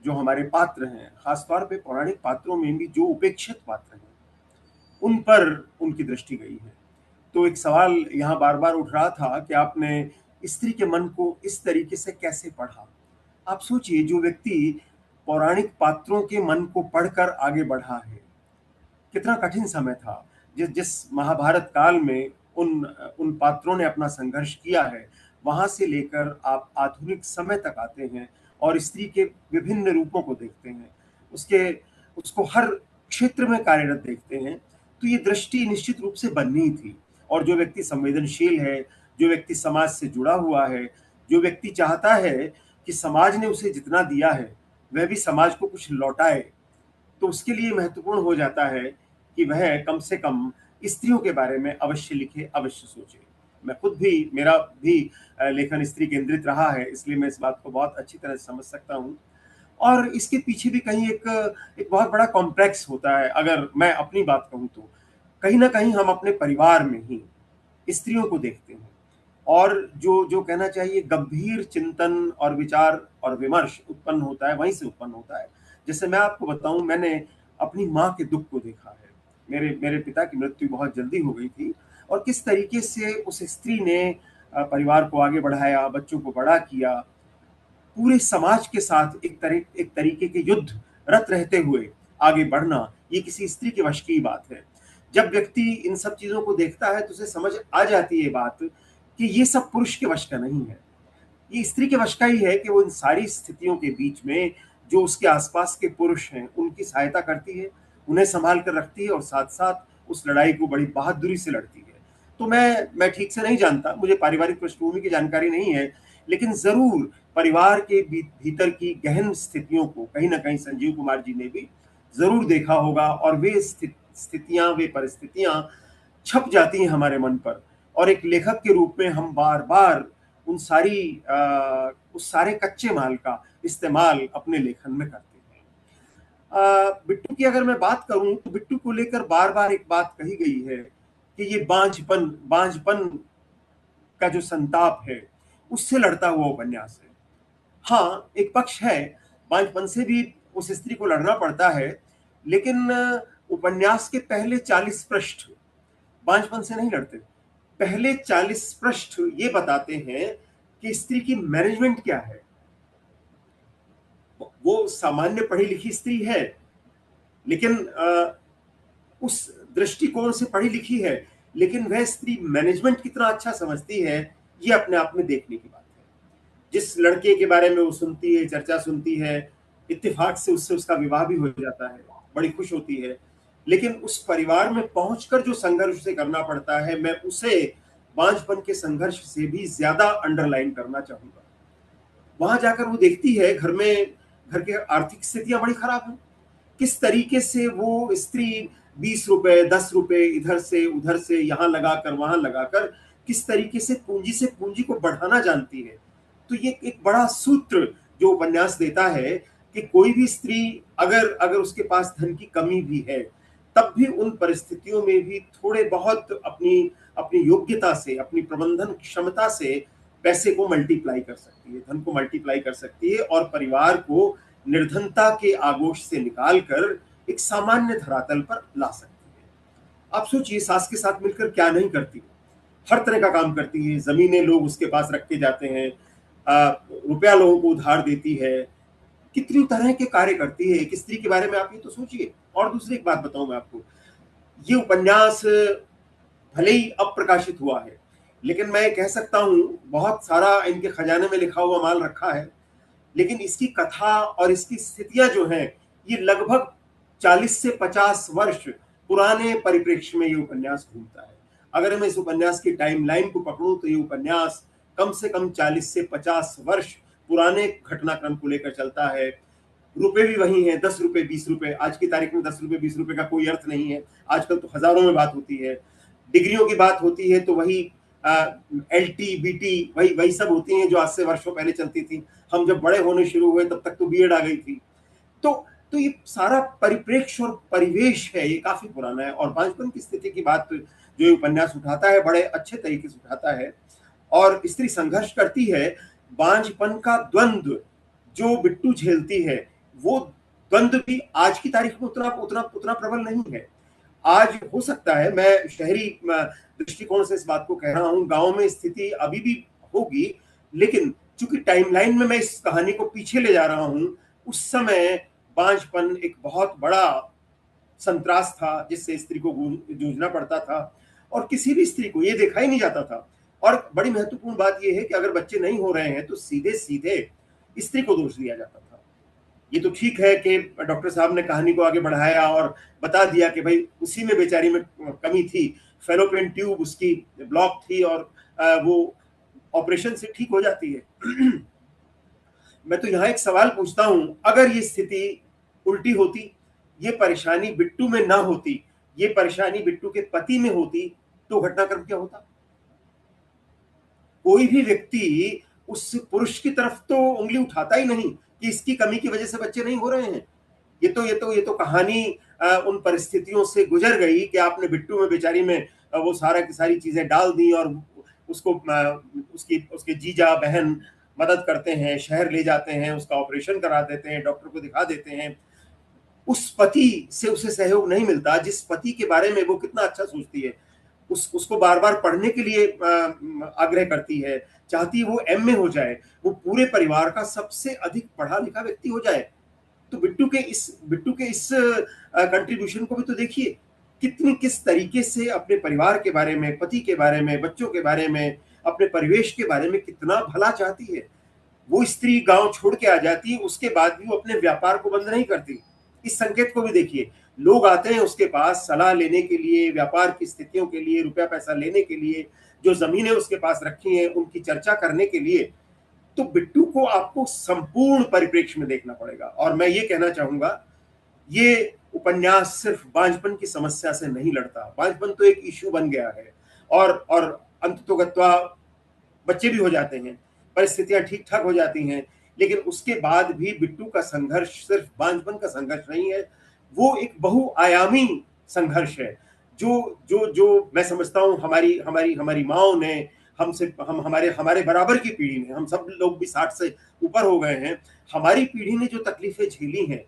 [SPEAKER 5] जो हमारे पात्र हैं, खासतौर पे पौराणिक पात्रों में भी जो उपेक्षित पात्र हैं, उन पर उनकी दृष्टि गई है। तो एक सवाल यहाँ बार बार उठ रहा था कि आपने स्त्री के मन को इस तरीके से कैसे पढ़ा। आप सोचिए, जो व्यक्ति पौराणिक पात्रों के मन को पढ़कर आगे बढ़ा है, कितना कठिन समय था। जिस महाभारत काल में उन पात्रों ने अपना संघर्ष किया है, वहां से लेकर आप आधुनिक समय तक आते हैं और स्त्री के विभिन्न रूपों को देखते हैं, उसको हर क्षेत्र में कार्यरत देखते हैं। तो ये दृष्टि निश्चित रूप से बननी थी। और जो व्यक्ति संवेदनशील है, जो व्यक्ति समाज से जुड़ा हुआ है, जो व्यक्ति चाहता है कि समाज ने उसे जितना दिया है वह भी समाज को कुछ लौटाए, तो उसके लिए महत्वपूर्ण हो जाता है कि वह कम से कम स्त्रियों के बारे में अवश्य लिखे, अवश्य सोचे। मैं खुद भी, मेरा भी लेखन स्त्री केंद्रित रहा है, इसलिए मैं इस बात को बहुत अच्छी तरह से समझ सकता हूँ। और इसके पीछे भी कहीं एक बहुत बड़ा कॉम्प्लेक्स होता है। अगर मैं अपनी बात कहूँ तो कहीं ना कहीं हम अपने परिवार में ही स्त्रियों को देखते हैं, और जो जो कहना चाहिए गंभीर चिंतन और विचार और विमर्श उत्पन्न होता है, वहीं से उत्पन्न होता है। जैसे मैं आपको बताऊं, मैंने अपनी माँ के दुख को देखा है। मेरे पिता की मृत्यु बहुत जल्दी हो गई थी, और किस तरीके से उस स्त्री ने परिवार को आगे बढ़ाया, बच्चों को बड़ा किया, पूरे समाज के साथ एक तरीके के युद्ध रत रहते हुए आगे बढ़ना, ये किसी स्त्री के वश की बात है। जब व्यक्ति इन सब चीजों को देखता है तो उसे समझ आ जाती है बात कि ये सब पुरुष के वश का नहीं है, ये स्त्री के वश का ही है कि वो इन सारी स्थितियों के बीच में जो उसके आसपास के पुरुष हैं उनकी सहायता करती है, उन्हें संभाल कर रखती है, और साथ साथ उस लड़ाई को बड़ी बहादुरी से लड़ती है। तो मैं ठीक से नहीं जानता, मुझे पारिवारिक पृष्ठभूमि की जानकारी नहीं है, लेकिन जरूर परिवार के भीतर की गहन स्थितियों को कहीं ना कहीं संजीव कुमार जी ने भी जरूर देखा होगा, और वे स्थितियां, वे परिस्थितियां छप जाती हैं हमारे मन पर, और एक लेखक के रूप में हम बार बार उस सारे कच्चे माल का इस्तेमाल अपने लेखन में करते हैं। बिट्टू की अगर मैं बात करूं तो बिट्टू को लेकर बार बार एक बात कही गई है कि ये बांझपन का जो संताप है उससे लड़ता हुआ उपन्यास है। हाँ, एक पक्ष है, बांझपन से भी उस स्त्री को लड़ना पड़ता है, लेकिन उपन्यास के पहले 40 पृष्ठ बांझपन से नहीं लड़ते। पहले 40 पृष्ठ ये बताते हैं कि स्त्री की मैनेजमेंट क्या है। वो सामान्य पढ़ी लिखी स्त्री है, लेकिन उस दृष्टिकोण से पढ़ी लिखी है, लेकिन वह स्त्री मैनेजमेंट कितना अच्छा समझती है, ये अपने आप में देखने की बात है। जिस लड़के के बारे में वो सुनती है, चर्चा सुनती है, इत्तेफाक से उससे उसका विवाह भी हो जाता है, बड़ी खुश होती है, लेकिन उस परिवार में पहुंचकर जो संघर्ष उसे करना पड़ता है, मैं उसे बांझपन के संघर्ष से भी ज्यादा अंडरलाइन करना चाहूंगा। वहां जाकर वो देखती है घर के आर्थिक स्थितियां बड़ी खराब हैं, किस तरीके से वो स्त्री 20 रुपए 10 रुपए इधर से उधर से यहाँ लगाकर वहां लगाकर किस तरीके से पूंजी को बढ़ाना जानती है। तो ये एक बड़ा सूत्र जो उपन्यास देता है कि कोई भी स्त्री अगर उसके पास धन की कमी भी है, तब भी उन परिस्थितियों में भी थोड़े बहुत अपनी योग्यता से, अपनी प्रबंधन क्षमता से पैसे को मल्टीप्लाई कर सकती है, धन को मल्टीप्लाई कर सकती है, और परिवार को निर्धनता के आगोश से निकालकर एक सामान्य धरातल पर ला सकती है। आप सोचिए, सास के साथ मिलकर क्या नहीं करती, हर तरह का काम करती है, जमीनें लोग उसके पास रख के जाते हैं, रुपया लोगों को उधार देती है, कितनी तरह के कार्य करती है एक स्त्री के बारे में आप ये तो सोचिए। और दूसरी एक बात बताऊं मैं आपको, ये उपन्यास भले ही अप्रकाशित हुआ है, लेकिन मैं कह सकता हूं बहुत सारा इनके खजाने में लिखा हुआ माल रखा है, लेकिन इसकी कथा और इसकी स्थितियां जो हैं, ये लगभग 40 से 50 वर्ष पुराने परिप्रेक्ष्य में ये उपन्यास घूमता है। अगर मैं इस उपन्यास की टाइमलाइन को पकड़ूं तो ये उपन्यास कम से कम 40 से 50 वर्ष पुराने घटनाक्रम को लेकर चलता है। रुपए भी वही हैं, 10 रुपए 20 रुपए। आज की तारीख में 10 रुपए 20 रुपए का कोई अर्थ नहीं है, आजकल तो हजारों में बात होती है। डिग्रियों की बात होती है तो वही LT BT वही सब होती हैं जो आज से वर्षों पहले चलती थी। हम जब बड़े होने शुरू हुए तब तक तो बीएड आ गई थी। तो ये सारा परिप्रेक्ष्य और परिवेश है, ये काफी पुराना है। और बांझपन की स्थिति की बात जो ये उपन्यास उठाता है, बड़े अच्छे तरीके से उठाता है, और स्त्री संघर्ष करती है। बांझपन का द्वंद्व जो बिट्टू झेलती है, वो द्वंद्व भी आज की तारीख में उतना प्रबल नहीं है। आज हो सकता है, मैं शहरी दृष्टिकोण से इस बात को कह रहा हूं, गांव में स्थिति अभी भी होगी, लेकिन चूंकि टाइमलाइन में मैं इस कहानी को पीछे ले जा रहा हूं, उस समय बांझपन एक बहुत बड़ा संत्रास था जिससे स्त्री को जूझना पड़ता था, और किसी भी स्त्री को ये देखा ही नहीं जाता था। और बड़ी महत्वपूर्ण बात यह है कि अगर बच्चे नहीं हो रहे हैं तो सीधे सीधे स्त्री को दोष दिया जाता था। ये तो ठीक है कि डॉक्टर साहब ने कहानी को आगे बढ़ाया और बता दिया कि भाई उसी में बेचारी में कमी थी, फेलोपियन ट्यूब उसकी ब्लॉक थी और वो ऑपरेशन से ठीक हो जाती है। मैं तो यहाँ एक सवाल पूछता हूँ, अगर ये स्थिति उल्टी होती, ये परेशानी बिट्टू में ना होती, ये परेशानी बिट्टू के पति में होती, तो घटनाक्रम क्या होता? कोई भी व्यक्ति उस पुरुष की तरफ तो उंगली उठाता ही नहीं कि इसकी कमी की वजह से बच्चे नहीं हो रहे हैं। ये तो कहानी उन परिस्थितियों से गुजर गई कि आपने बिट्टू में, बेचारी में वो सारा की सारी चीजें डाल दी और उसको उसके जीजा बहन मदद करते हैं, शहर ले जाते हैं, उसका ऑपरेशन करा देते हैं, डॉक्टर को दिखा देते हैं। उस पति से उसे सहयोग नहीं मिलता जिस पति के बारे में वो कितना अच्छा सोचती है, उसको बार बार पढ़ने के लिए आग्रह करती है, चाहती है वो एमए हो जाए, वो पूरे परिवार का सबसे अधिक पढ़ा लिखा व्यक्ति हो जाए। तो बिट्टू के इस कंट्रीब्यूशन को भी तो देखिए, किस तरीके से अपने परिवार के बारे में, पति के बारे में, बच्चों के बारे में, अपने परिवेश के बारे में कितना भला चाहती है। वो स्त्री गांव छोड़ के आ जाती है, उसके बाद भी वो अपने व्यापार को बंद नहीं करती। इस संकेत को भी देखिए, लोग आते हैं उसके पास सलाह लेने के लिए, व्यापार की स्थितियों के लिए, रुपया पैसा लेने के लिए, जो जमीनें उसके पास रखी हैं उनकी चर्चा करने के लिए। तो बिट्टू को आपको संपूर्ण परिप्रेक्ष्य में देखना पड़ेगा। और मैं ये कहना चाहूंगा, ये उपन्यास सिर्फ बांझपन की समस्या से नहीं लड़ता। बांझपन तो एक इश्यू बन गया है और अंततोगत्वा बच्चे भी हो जाते हैं, परिस्थितियां ठीक ठाक हो जाती हैं, लेकिन उसके बाद भी बिट्टू का संघर्ष सिर्फ बांझपन का संघर्ष नहीं है, वो एक बहुआयामी संघर्ष है। जो मैं समझता हूँ हमारी माओ ने हमारे बराबर की पीढ़ी ने, हम सब लोग भी 60 से ऊपर हो गए हैं, हमारी पीढ़ी ने जो तकलीफें झेली हैं,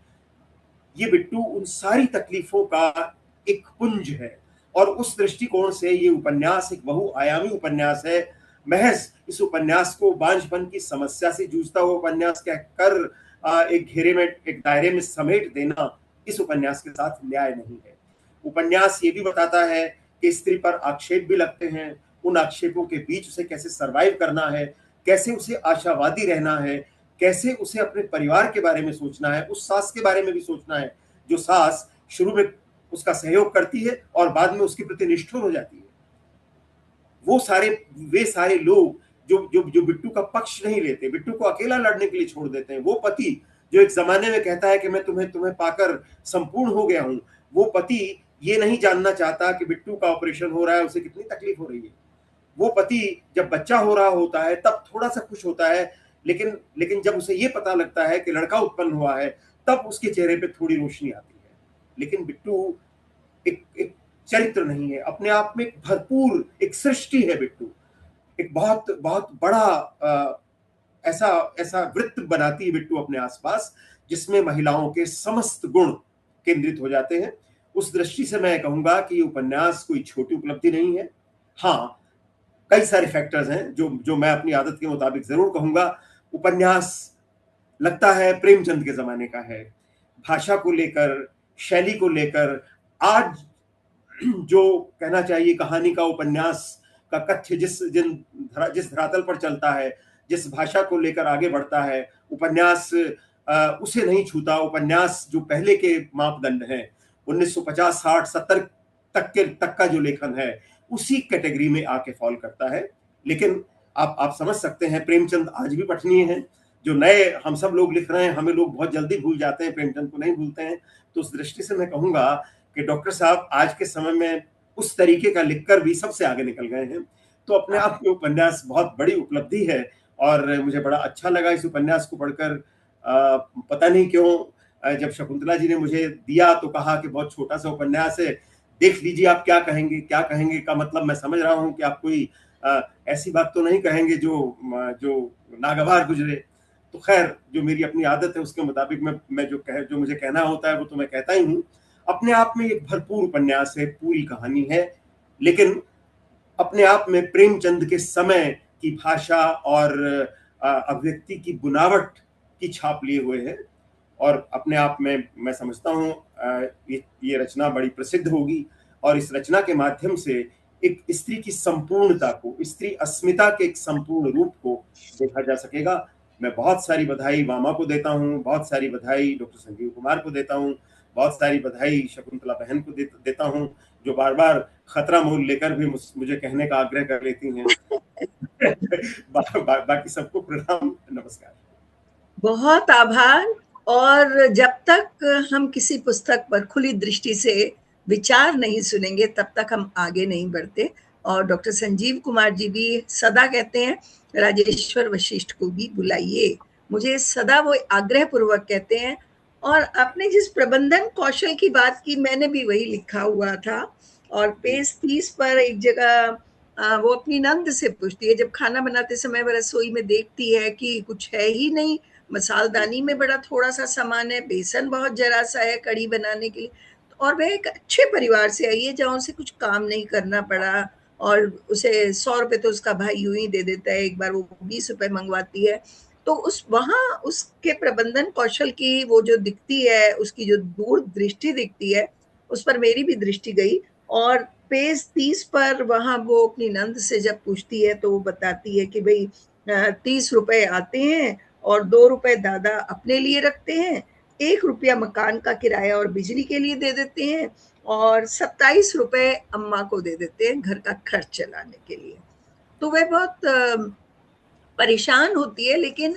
[SPEAKER 5] ये बिट्टू उन सारी तकलीफों का एक पुंज है। और उस दृष्टिकोण से ये उपन्यास एक बहुआयामी उपन्यास है। महज इस उपन्यास को बांझपन की समस्या से जूझता हुआ उपन्यास कहकर एक घेरे में, एक दायरे में समेट देना इस उपन्यास के साथ न्याय नहीं है। उपन्यास ये भी बताता है कि स्त्री पर आक्षेप भी लगते हैं, उन आक्षेपों के बीच उसे कैसे सरवाइव करना है, कैसे उसे आशावादी रहना है, कैसे उसे अपने परिवार के बारे में सोचना है, उस सास के बारे में भी सोचना है जो सास शुरू में उसका सहयोग करती है और बाद में उसके प्रति निष्ठुर हो जाती है। वे सारे लोग जो बिट्टू का पक्ष नहीं लेते, बिट्टू को अकेला लड़ने के लिए छोड़ देते हैं। वो पति जो एक जमाने में कहता है कि मैं तुम्हें पाकर संपूर्ण हो गया हूं, वो पति ये नहीं जानना चाहता कि बिट्टू का ऑपरेशन हो रहा है, उसे कितनी तकलीफ हो रही है। वो पति जब बच्चा हो रहा होता है तब थोड़ा सा खुश होता है, लेकिन जब उसे ये पता लगता है कि लड़का उत्पन्न हुआ है, तब उसके चेहरे पे थोड़ी रोशनी आती है। लेकिन बिट्टू एक चरित्र नहीं है, अपने आप में भरपूर एक सृष्टि है। बिट्टू एक बहुत बहुत बड़ा ऐसा वृत्त बनाती है बिट्टू अपने आसपास, जिसमें महिलाओं के समस्त गुण केंद्रित हो जाते हैं। उस दृष्टि से मैं कहूंगा कि उपन्यास कोई छोटी उपलब्धि नहीं है। हाँ, कई सारे फैक्टर्स हैं जो मैं अपनी आदत के मुताबिक जरूर कहूंगा। उपन्यास लगता है प्रेमचंद के जमाने का है, भाषा को लेकर, शैली को लेकर। आज जो कहना चाहिए कहानी का, उपन्यास का कथ्य जिस धरातल पर चलता है, जिस भाषा को लेकर आगे बढ़ता है, उपन्यास उसे नहीं छूता। उपन्यास जो पहले के मापदंड हैं, 1950, 60, 70 तक का जो लेखन है, उसी कैटेगरी में आके फॉल करता है। लेकिन आप समझ सकते हैं, प्रेमचंद आज भी पठनीय हैं। जो नए हम सब लोग लिख रहे हैं, हमें लोग बहुत जल्दी भूल जाते हैं, प्रेमचंद को नहीं भूलते हैं। तो उस दृष्टि से मैं कहूंगा कि डॉक्टर साहब आज के समय में उस तरीके का लिखकर भी सबसे आगे निकल गए हैं। तो अपने आप में उपन्यास बहुत बड़ी उपलब्धि है और मुझे बड़ा अच्छा लगा इस उपन्यास को पढ़कर। पता नहीं क्यों जब शकुंतला जी ने मुझे दिया तो कहा कि बहुत छोटा सा उपन्यास है, देख लीजिए आप क्या कहेंगे का मतलब मैं समझ रहा हूँ कि आप कोई ऐसी बात तो नहीं कहेंगे जो नागवार गुजरे। तो खैर, जो मेरी अपनी आदत है उसके मुताबिक मैं जो मुझे कहना होता है वो तो मैं कहता ही हूँ। अपने आप में एक भरपूर उपन्यास है, पूरी कहानी है, लेकिन अपने आप में प्रेमचंद के समय की भाषा और अभिव्यक्ति की बुनावट की छाप लिए हुए है। और अपने आप में मैं समझता हूँ ये रचना बड़ी प्रसिद्ध होगी और इस रचना के माध्यम से एक स्त्री की संपूर्णता को, स्त्री अस्मिता के एक संपूर्ण रूप को देखा जा सकेगा। मैं बहुत सारी बधाई वामा को देता हूँ, बहुत सारी बधाई डॉक्टर संजीव कुमार को देता हूँ, बहुत सारी बधाई शकुंतला बहन को देता हूँ, जो बार बार खतरा मोल लेकर भी मुझे कहने का आग्रह कर लेती हैं। बाकी सबको प्रणाम, नमस्कार।
[SPEAKER 1] बहुत आभार। और जब तक हम किसी पुस्तक पर खुली दृष्टि से विचार नहीं सुनेंगे तब तक हम आगे नहीं बढ़ते। और डॉक्टर संजीव कुमार जी भी सदा कहते हैं राजेश्वर वशिष्ठ को भी बुलाइए, मुझे सदा वो आग्रह पूर्वक कहते हैं। और आपने जिस प्रबंधन कौशल की बात की, मैंने भी वही लिखा हुआ था। और पेज 30 पर एक जगह वो अपनी नंद से पूछती है, जब खाना बनाते समय वह रसोई में देखती है कि कुछ है ही नहीं, मसालदानी में बड़ा थोड़ा सा सामान है, बेसन बहुत जरा सा है कड़ी बनाने के लिए, और वह एक अच्छे परिवार से आई है जहाँ उसे कुछ काम नहीं करना पड़ा, और उसे 100 रुपए तो उसका भाई यूं ही दे देता है, एक बार वो 20 रुपए मंगवाती है। तो उस वहां उसके प्रबंधन कौशल की वो जो दिखती है, उसकी जो दूरदृष्टि दिखती है, उस पर मेरी भी दृष्टि गई। और पेज 30 पर वहां वो अपनी नंद से जब पूछती है तो वो बताती है कि भाई 30 रुपए आते हैं और 2 रुपए दादा अपने लिए रखते हैं, 1 रुपया मकान का किराया और बिजली के लिए दे देते हैं, और 27 रुपए अम्मा को दे देते हैं घर का खर्च चलाने के लिए। तो वह बहुत परेशान होती है, लेकिन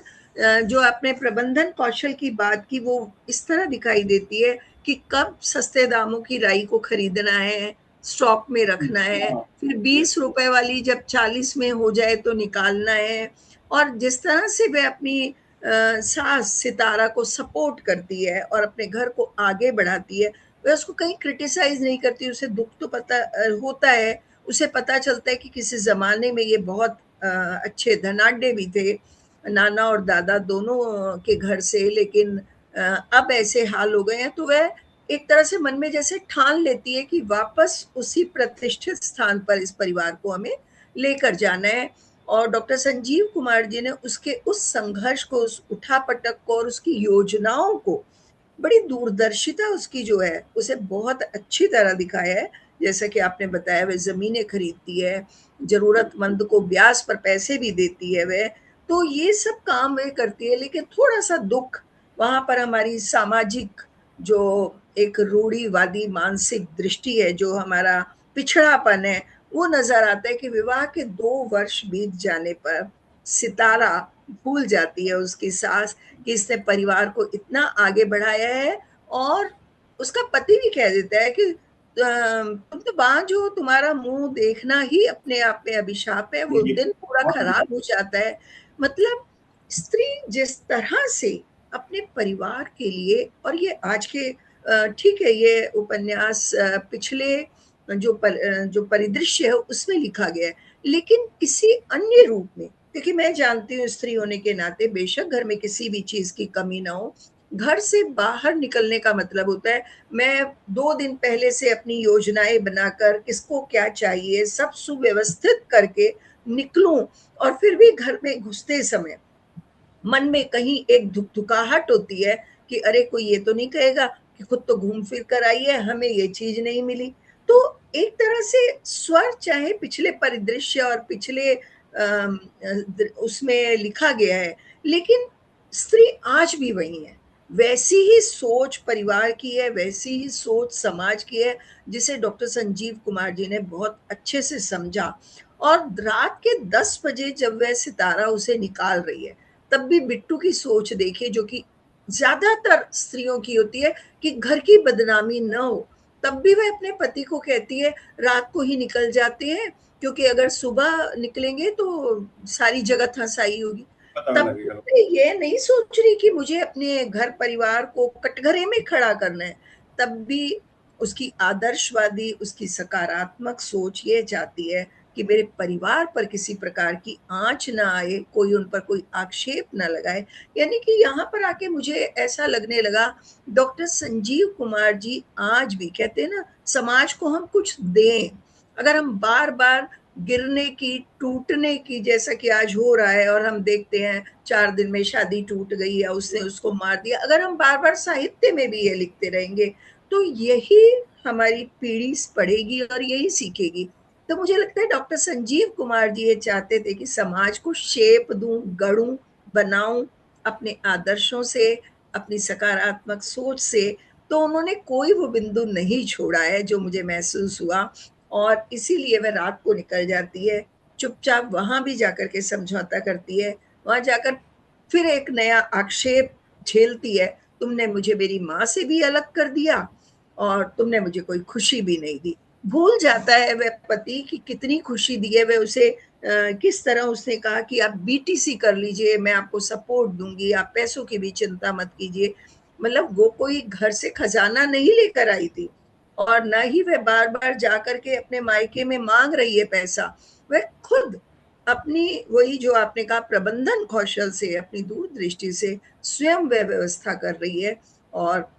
[SPEAKER 1] जो आपने प्रबंधन कौशल की बात की वो इस तरह दिखाई देती है कि कब सस्ते दामों की राई को खरीदना है, स्टॉक में रखना है, फिर 20 रुपए वाली जब 40 में हो जाए तो निकालना है। और जिस तरह से वह अपनी सास सितारा को सपोर्ट करती है और अपने घर को आगे बढ़ाती है, वह उसको कहीं क्रिटिसाइज नहीं करती, उसे दुख तो पता होता है, उसे पता चलता है कि किसी जमाने में ये बहुत अच्छे धनाढ्य भी थे, नाना और दादा दोनों के घर से, लेकिन अब ऐसे हाल हो गए हैं। तो वह एक तरह से मन में जैसे ठान लेती है कि वापस उसी प्रतिष्ठित स्थान पर इस परिवार को हमें लेकर जाना है। और डॉक्टर संजीव कुमार जी ने उसके उस संघर्ष को, उस उठापटक को और उसकी योजनाओं को, बड़ी दूरदर्शिता उसकी जो है उसे बहुत अच्छी तरह दिखाया है। जैसा कि आपने बताया, वह जमीनें खरीदती है, जरूरतमंद को ब्याज पर पैसे भी देती है वह, तो ये सब काम वह करती है। लेकिन थोड़ा सा दुख वहां पर हमारी सामाजिक जो एक रूढ़िवादी मानसिक दृष्टि है, जो हमारा पिछड़ापन है, वो नजर आता है कि विवाह के 2 वर्ष बीत जाने पर सितारा भूल जाती है उसकी सास कि इसने परिवार को इतना आगे बढ़ाया है। और उसका पति भी कह देता है कि तुम तो बांझ हो, तुम्हारा मुंह देखना ही अपने आप में अभिशाप है, वो दिन पूरा खराब हो जाता है। मतलब स्त्री जिस तरह से अपने परिवार के लिए, और ये आज के ठीक है, ये उपन्यास पिछले जो परिदृश्य है उसमें लिखा गया है, लेकिन किसी अन्य रूप में, क्योंकि मैं जानती हूँ स्त्री होने के नाते बेशक घर में किसी भी चीज की कमी ना हो, घर से बाहर निकलने का मतलब होता है मैं 2 दिन पहले से अपनी योजनाएं बनाकर किसको क्या चाहिए सब सुव्यवस्थित करके निकलूं, और फिर भी घर में घुसते समय मन में कहीं एक धुकधुकाहट होती है कि अरे कोई ये तो नहीं कहेगा कि खुद तो घूम फिर कर आई है, हमें ये चीज नहीं मिली। तो एक तरह से स्वर चाहे पिछले परिदृश्य और पिछले उसमें लिखा गया है, लेकिन स्त्री आज भी वही है, वैसी ही सोच परिवार की है, वैसी ही सोच समाज की है, जिसे डॉक्टर संजीव कुमार जी ने बहुत अच्छे से समझा। और रात के 10 बजे जब वह सितारा उसे निकाल रही है, तब भी बिट्टू की सोच देखिए, जो कि ज्यादातर स्त्रियों की होती है कि घर की बदनामी न हो, तब भी वह अपने पति को कहती है रात को ही निकल जाते हैं, क्योंकि अगर सुबह निकलेंगे तो सारी जगत हंसाई होगी। तब ये नहीं सोच रही कि मुझे अपने घर परिवार को कटघरे में खड़ा करना है, तब भी उसकी आदर्शवादी, उसकी सकारात्मक सोच ये चाहती है कि मेरे परिवार पर किसी प्रकार की आंच ना आए, कोई उन पर कोई आक्षेप ना लगाए। यानी कि यहाँ पर आके मुझे ऐसा लगने लगा डॉक्टर संजीव कुमार जी आज भी कहते हैं ना, समाज को हम कुछ दें। अगर हम बार बार गिरने की, टूटने की, जैसा कि आज हो रहा है, और हम देखते हैं 4 दिन में शादी टूट गई या उसने उसको मार दिया, अगर हम बार बार साहित्य में भी ये लिखते रहेंगे तो यही हमारी पीढ़ी पढ़ेगी और यही सीखेगी। तो मुझे लगता है डॉक्टर संजीव कुमार जी ये चाहते थे कि समाज को शेप दूं, गढ़ूं, बनाऊं अपने आदर्शों से, अपनी सकारात्मक सोच से। तो उन्होंने कोई वो बिंदु नहीं छोड़ा है जो मुझे महसूस हुआ, और इसीलिए वह रात को निकल जाती है, चुपचाप वहां भी जाकर के समझौता करती है, वहां जाकर फिर एक नया आक्षेप झेलती है, तुमने मुझे मेरी माँ से भी अलग कर दिया और तुमने मुझे कोई खुशी भी नहीं दी। भूल जाता है वह पति कि कितनी खुशी दी है। वह उसे किस तरह उसने कहा कि आप बीटीसी कर लीजिए, मैं आपको सपोर्ट दूंगी, आप पैसों की भी चिंता मत कीजिए। मतलब वो कोई घर से खजाना नहीं लेकर आई थी और न ही वह बार बार जाकर के अपने मायके में मांग रही है पैसा। वह खुद अपनी, वही जो आपने कहा, प्रबंधन कौशल से, अपनी दूरदृष्टि से स्वयं वह व्यवस्था कर रही है। और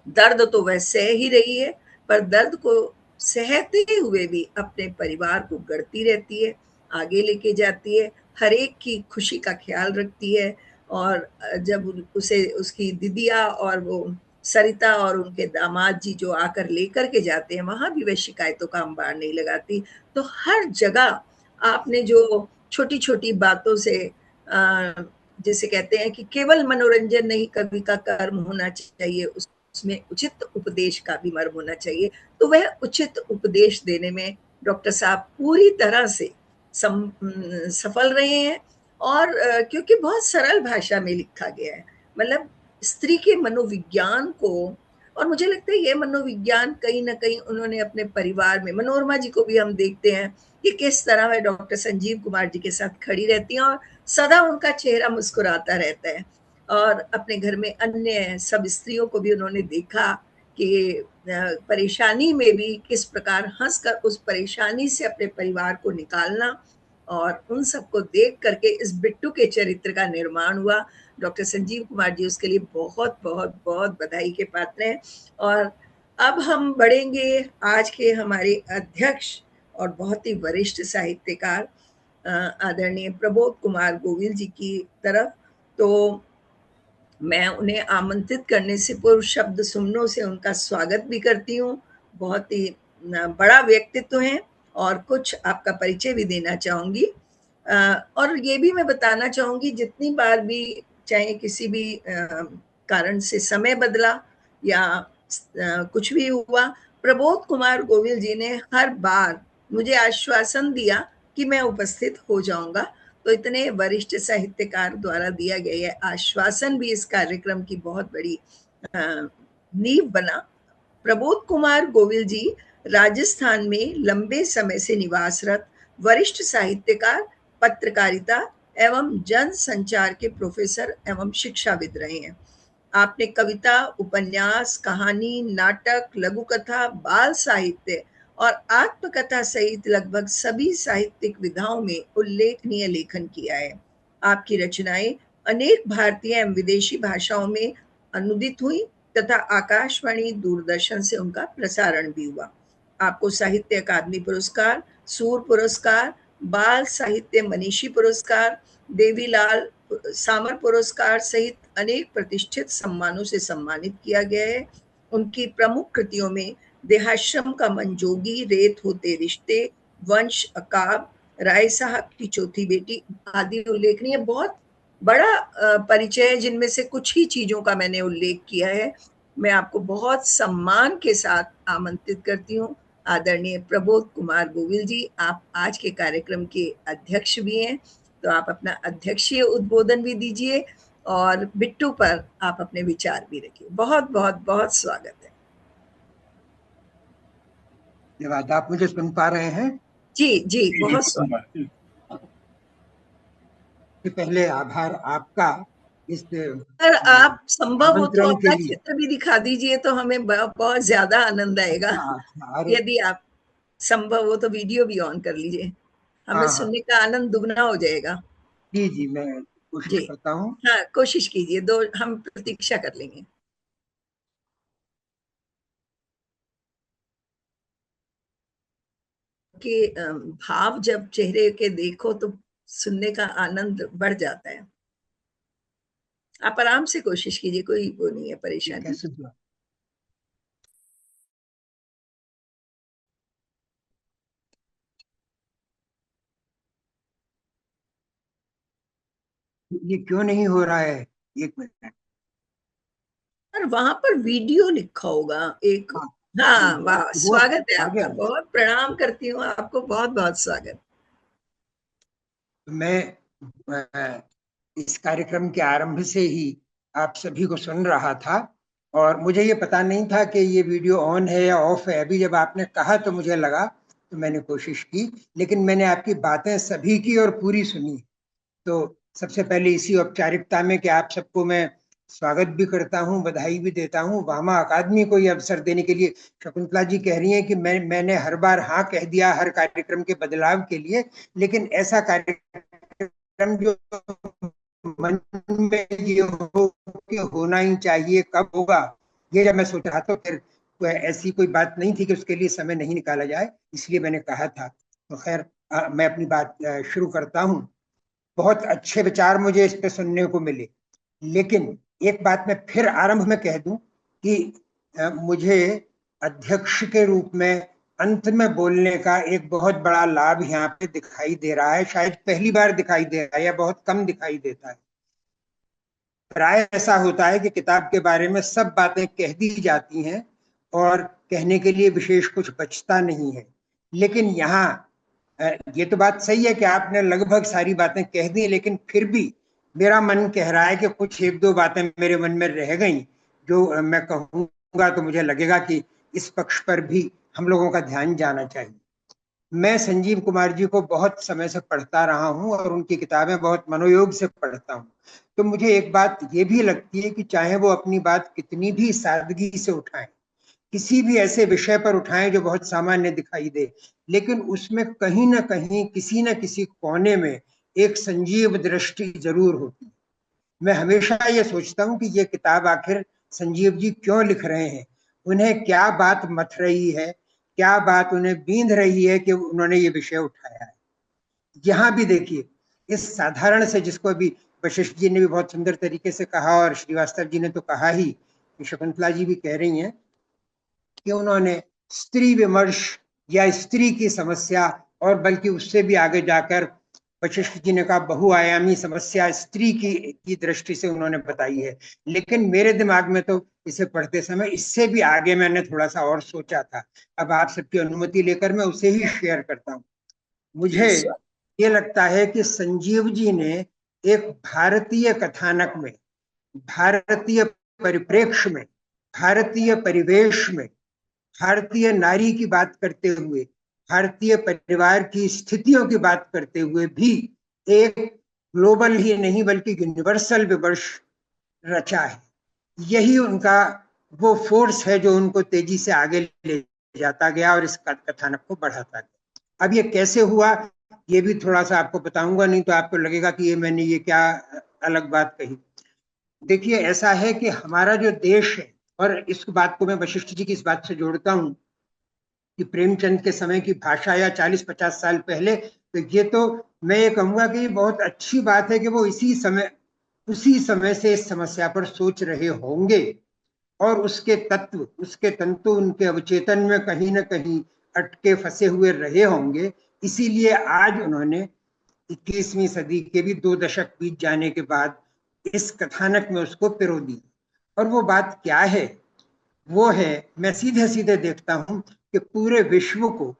[SPEAKER 1] दर्द तो वह सह ही रही है, पर दर्द को सहते हुए भी अपने परिवार को गढ़ती रहती है, आगे लेके जाती है, हर एक की खुशी का ख्याल रखती है। और जब उसे उसकी दीदिया और वो सरिता और उनके दामाद जी जो आकर लेकर के जाते हैं, वहां भी वह शिकायतों का अंबार नहीं लगाती। तो हर जगह आपने जो छोटी छोटी बातों से जिसे कहते हैं कि केवल मनोरंजन नहीं, कवि का कर्म होना चाहिए, उसमें उचित उपदेश का भी मर्म होना चाहिए। तो वह उचित उपदेश देने में डॉक्टर साहब पूरी तरह से सफल रहे हैं। और क्योंकि बहुत सरल भाषा में लिखा गया है, मतलब स्त्री के मनोविज्ञान को, और मुझे लगता है ये मनोविज्ञान कहीं ना कहीं उन्होंने अपने परिवार में, मनोरमा जी को भी हम देखते हैं कि किस तरह वह डॉक्टर संजीव कुमार जी के साथ खड़ी रहती हैं और सदा उनका चेहरा मुस्कुराता रहता है। और अपने घर में अन्य सब स्त्रियों को भी उन्होंने देखा कि परेशानी में भी किस प्रकार हंसकर उस परेशानी से अपने परिवार को निकालना, और उन सबको देख करके इस बिट्टू के चरित्र का निर्माण हुआ। डॉक्टर संजीव कुमार जी उसके लिए बहुत बहुत बहुत बधाई के पात्र हैं। और अब हम बढ़ेंगे आज के हमारे अध्यक्ष और बहुत ही वरिष्ठ साहित्यकार आदरणीय प्रबोध कुमार गोविल जी की तरफ। तो मैं उन्हें आमंत्रित करने से पूर्व शब्द सुमनों से उनका स्वागत भी करती हूँ। बहुत ही बड़ा व्यक्तित्व है और कुछ आपका परिचय भी देना चाहूंगी। और ये भी मैं बताना चाहूंगी, जितनी बार भी चाहे किसी भी कारण से समय बदला या कुछ भी हुआ, प्रबोध कुमार गोविल जी ने हर बार मुझे आश्वासन दिया कि मैं उपस्थित हो जाऊंगा। तो इतने वरिष्ठ साहित्यकार द्वारा दिया गया आश्वासन भी इस कार्यक्रम की बहुत बड़ी नींव बना। प्रबोध कुमार गोविल जी राजस्थान में लंबे समय से निवासरत वरिष्ठ साहित्यकार, पत्रकारिता एवं जन संचार के प्रोफेसर एवं शिक्षाविद रहे हैं। आपने कविता, उपन्यास, कहानी, नाटक, लघु कथा, बाल साहित्य और आत्मकथा सहित लगभग सभी साहित्यिक विधाओं में उल्लेखनीय लेखन किया है। आपकी रचनाएं अनेक भारतीय एवं विदेशी भाषाओं में अनुदित हुई तथा आकाशवाणी, दूरदर्शन से उनका प्रसारण भी हुआ। आपको साहित्य अकादमी पुरस्कार, सूर पुरस्कार, बाल साहित्य मनीषी पुरस्कार, देवीलाल सामर पुरस्कार सहित अनेक प्रतिष्ठित सम्मानों से सम्मानित किया गया है। उनकी प्रमुख कृतियों में देहाश्रम का मंजोगी, रेत होते रिश्ते, वंश, अकाब, राय साहब की चौथी बेटी आदि उल्लेखनीय। बहुत बड़ा परिचय है, जिनमें से कुछ ही चीजों का मैंने उल्लेख किया है। मैं आपको बहुत सम्मान के साथ आमंत्रित करती हूँ। आदरणीय प्रबोध कुमार गोविल जी, आप आज के कार्यक्रम के अध्यक्ष भी हैं, तो आप अपना अध्यक्षीय उद्बोधन भी दीजिए और बिट्टू पर आप अपने विचार भी रखिए। बहुत बहुत बहुत स्वागत है।
[SPEAKER 6] धन्यवाद। आप मुझे सुन पा रहे हैं?
[SPEAKER 1] जी जी, बहुत स्वागत।
[SPEAKER 6] पहले आभार आपका इस
[SPEAKER 1] अगर आप संभव हो तो
[SPEAKER 6] आमंत्रण के
[SPEAKER 1] अपना
[SPEAKER 6] लिए।
[SPEAKER 1] चित्र भी दिखा दीजिए तो हमें बहुत ज्यादा आनंद आएगा। यदि आप संभव हो तो वीडियो भी ऑन कर लीजिए, हमें सुनने का आनंद दुगना हो जाएगा।
[SPEAKER 6] जी जी, मैं कोशिश करता हूँ।
[SPEAKER 1] हाँ, कोशिश कीजिए, हम प्रतीक्षा कर लेंगे। कि भाव जब चेहरे के देखो तो सुनने का आनंद बढ़ जाता है। आप आराम से कोशिश कीजिए, कोई वो नहीं है परेशानी।
[SPEAKER 6] ये क्यों नहीं हो रहा है? एक मिनट।
[SPEAKER 1] और वहां पर वीडियो लिखा होगा एक। हाँ, वाह, स्वागत है आपका। बहुत प्रणाम करती हूँ आपको, बहुत बहुत स्वागत।
[SPEAKER 6] मैं इस कार्यक्रम के आरंभ से ही आप सभी को सुन रहा था और मुझे ये पता नहीं था कि ये वीडियो ऑन है या ऑफ है। अभी जब आपने कहा तो मुझे लगा, तो मैंने कोशिश की, लेकिन मैंने आपकी बातें सभी की और पूरी सुनी। तो सबसे पहले इसी औपचारिकता में कि आप सबको मैं स्वागत भी करता हूं, बधाई भी देता हूं। वामा अकादमी को ये अवसर देने के लिए, शकुंतला जी कह रही हैं कि मैंने हर बार हाँ कह दिया हर कार्यक्रम के बदलाव के लिए, लेकिन ऐसा कार्यक्रम जो मन में ये हो कि होना ही चाहिए, कब होगा, ये जब मैं सोच रहा था, फिर ऐसी कोई बात नहीं थी कि उसके लिए समय नहीं निकाला जाए, इसलिए मैंने कहा था। तो खैर मैं अपनी बात शुरू करता हूँ। बहुत अच्छे विचार मुझे इस पे सुनने को मिले, लेकिन एक बात मैं फिर आरंभ में कह दूं कि मुझे अध्यक्ष के रूप में अंत में बोलने का एक बहुत बड़ा लाभ यहाँ पे दिखाई दे रहा है। शायद पहली बार दिखाई दे रहा है या बहुत कम दिखाई देता है। प्राय ऐसा होता है कि किताब के बारे में सब बातें कह दी जाती हैं और कहने के लिए विशेष कुछ बचता नहीं है। लेकिन यहाँ ये तो बात सही है कि आपने लगभग सारी बातें कह दी, लेकिन फिर भी मेरा मन कह रहा है कि कुछ एक दो बातें मेरे मन में रह गई जो मैं कहूँगा तो मुझे लगेगा कि इस पक्ष पर भी हम लोगों का ध्यान जाना चाहिए। मैं संजीव कुमार जी को बहुत समय से पढ़ता रहा हूँ और उनकी किताबें बहुत मनोयोग से पढ़ता हूँ। तो मुझे एक बात ये भी लगती है कि चाहे वो अपनी बात कितनी भी सादगी से उठाएं, किसी भी ऐसे विषय पर उठाएं जो बहुत सामान्य दिखाई दे, लेकिन उसमें कहीं ना कहीं किसी न किसी कोने में एक संजीव दृष्टि जरूर होती है। मैं हमेशा ये सोचता हूँ कि ये किताब आखिर संजीव जी क्यों लिख रहे हैं, उन्हें क्या बात मथ रही है, क्या बात उन्हें बींध रही है कि उन्होंने ये विषय उठाया है। यहाँ भी देखिए, इस साधारण से, जिसको अभी वशिष्ठ जी ने भी बहुत सुंदर तरीके से कहा और श्रीवास्तव जी ने तो कहा ही, शकुंतला जी भी कह रही हैं कि उन्होंने स्त्री विमर्श या स्त्री की समस्या, और बल्कि उससे भी आगे जाकर वशिष्ठ जी ने कहा बहुआयामी समस्या स्त्री की दृष्टि से उन्होंने बताई है। लेकिन मेरे दिमाग में तो इसे पढ़ते समय इससे भी आगे मैंने थोड़ा सा और सोचा था। अब आप सबकी अनुमति लेकर मैं उसे ही शेयर करता हूँ। मुझे ये लगता है कि संजीव जी ने एक भारतीय कथानक में, भारतीय परिप्रेक्ष्य में, भारतीय परिवेश में, भारतीय नारी की बात करते हुए, भारतीय परिवार की स्थितियों की बात करते हुए भी एक ग्लोबल ही नहीं बल्कि यूनिवर्सल विमर्श रचा है। यही उनका वो फोर्स है जो उनको तेजी से आगे ले जाता गया और इस कथानक को बढ़ाता गया। अब ये कैसे हुआ ये भी थोड़ा सा आपको बताऊंगा, नहीं तो आपको लगेगा कि ये मैंने ये क्या अलग बात कही। देखिए, ऐसा है कि हमारा जो देश है, और इस बात को मैं वशिष्ठ जी की इस बात से जोड़ता हूँ कि प्रेमचंद के समय की भाषा या 40-50 साल पहले, तो ये तो मैं ये कहूंगा कि बहुत अच्छी बात है कि वो उसी समय से इस समस्या पर सोच रहे होंगे और उसके तत्व, उसके तंतु उनके अवचेतन में कहीं ना कहीं अटके फंसे हुए रहे होंगे। इसीलिए आज उन्होंने 21वीं सदी के भी 2 दशक बीत जाने के बाद इस कथानक में उसको पिरो दी। और वो बात क्या है? वो है, मैं सीधे सीधे देखता हूं कि पूरे विश्व को,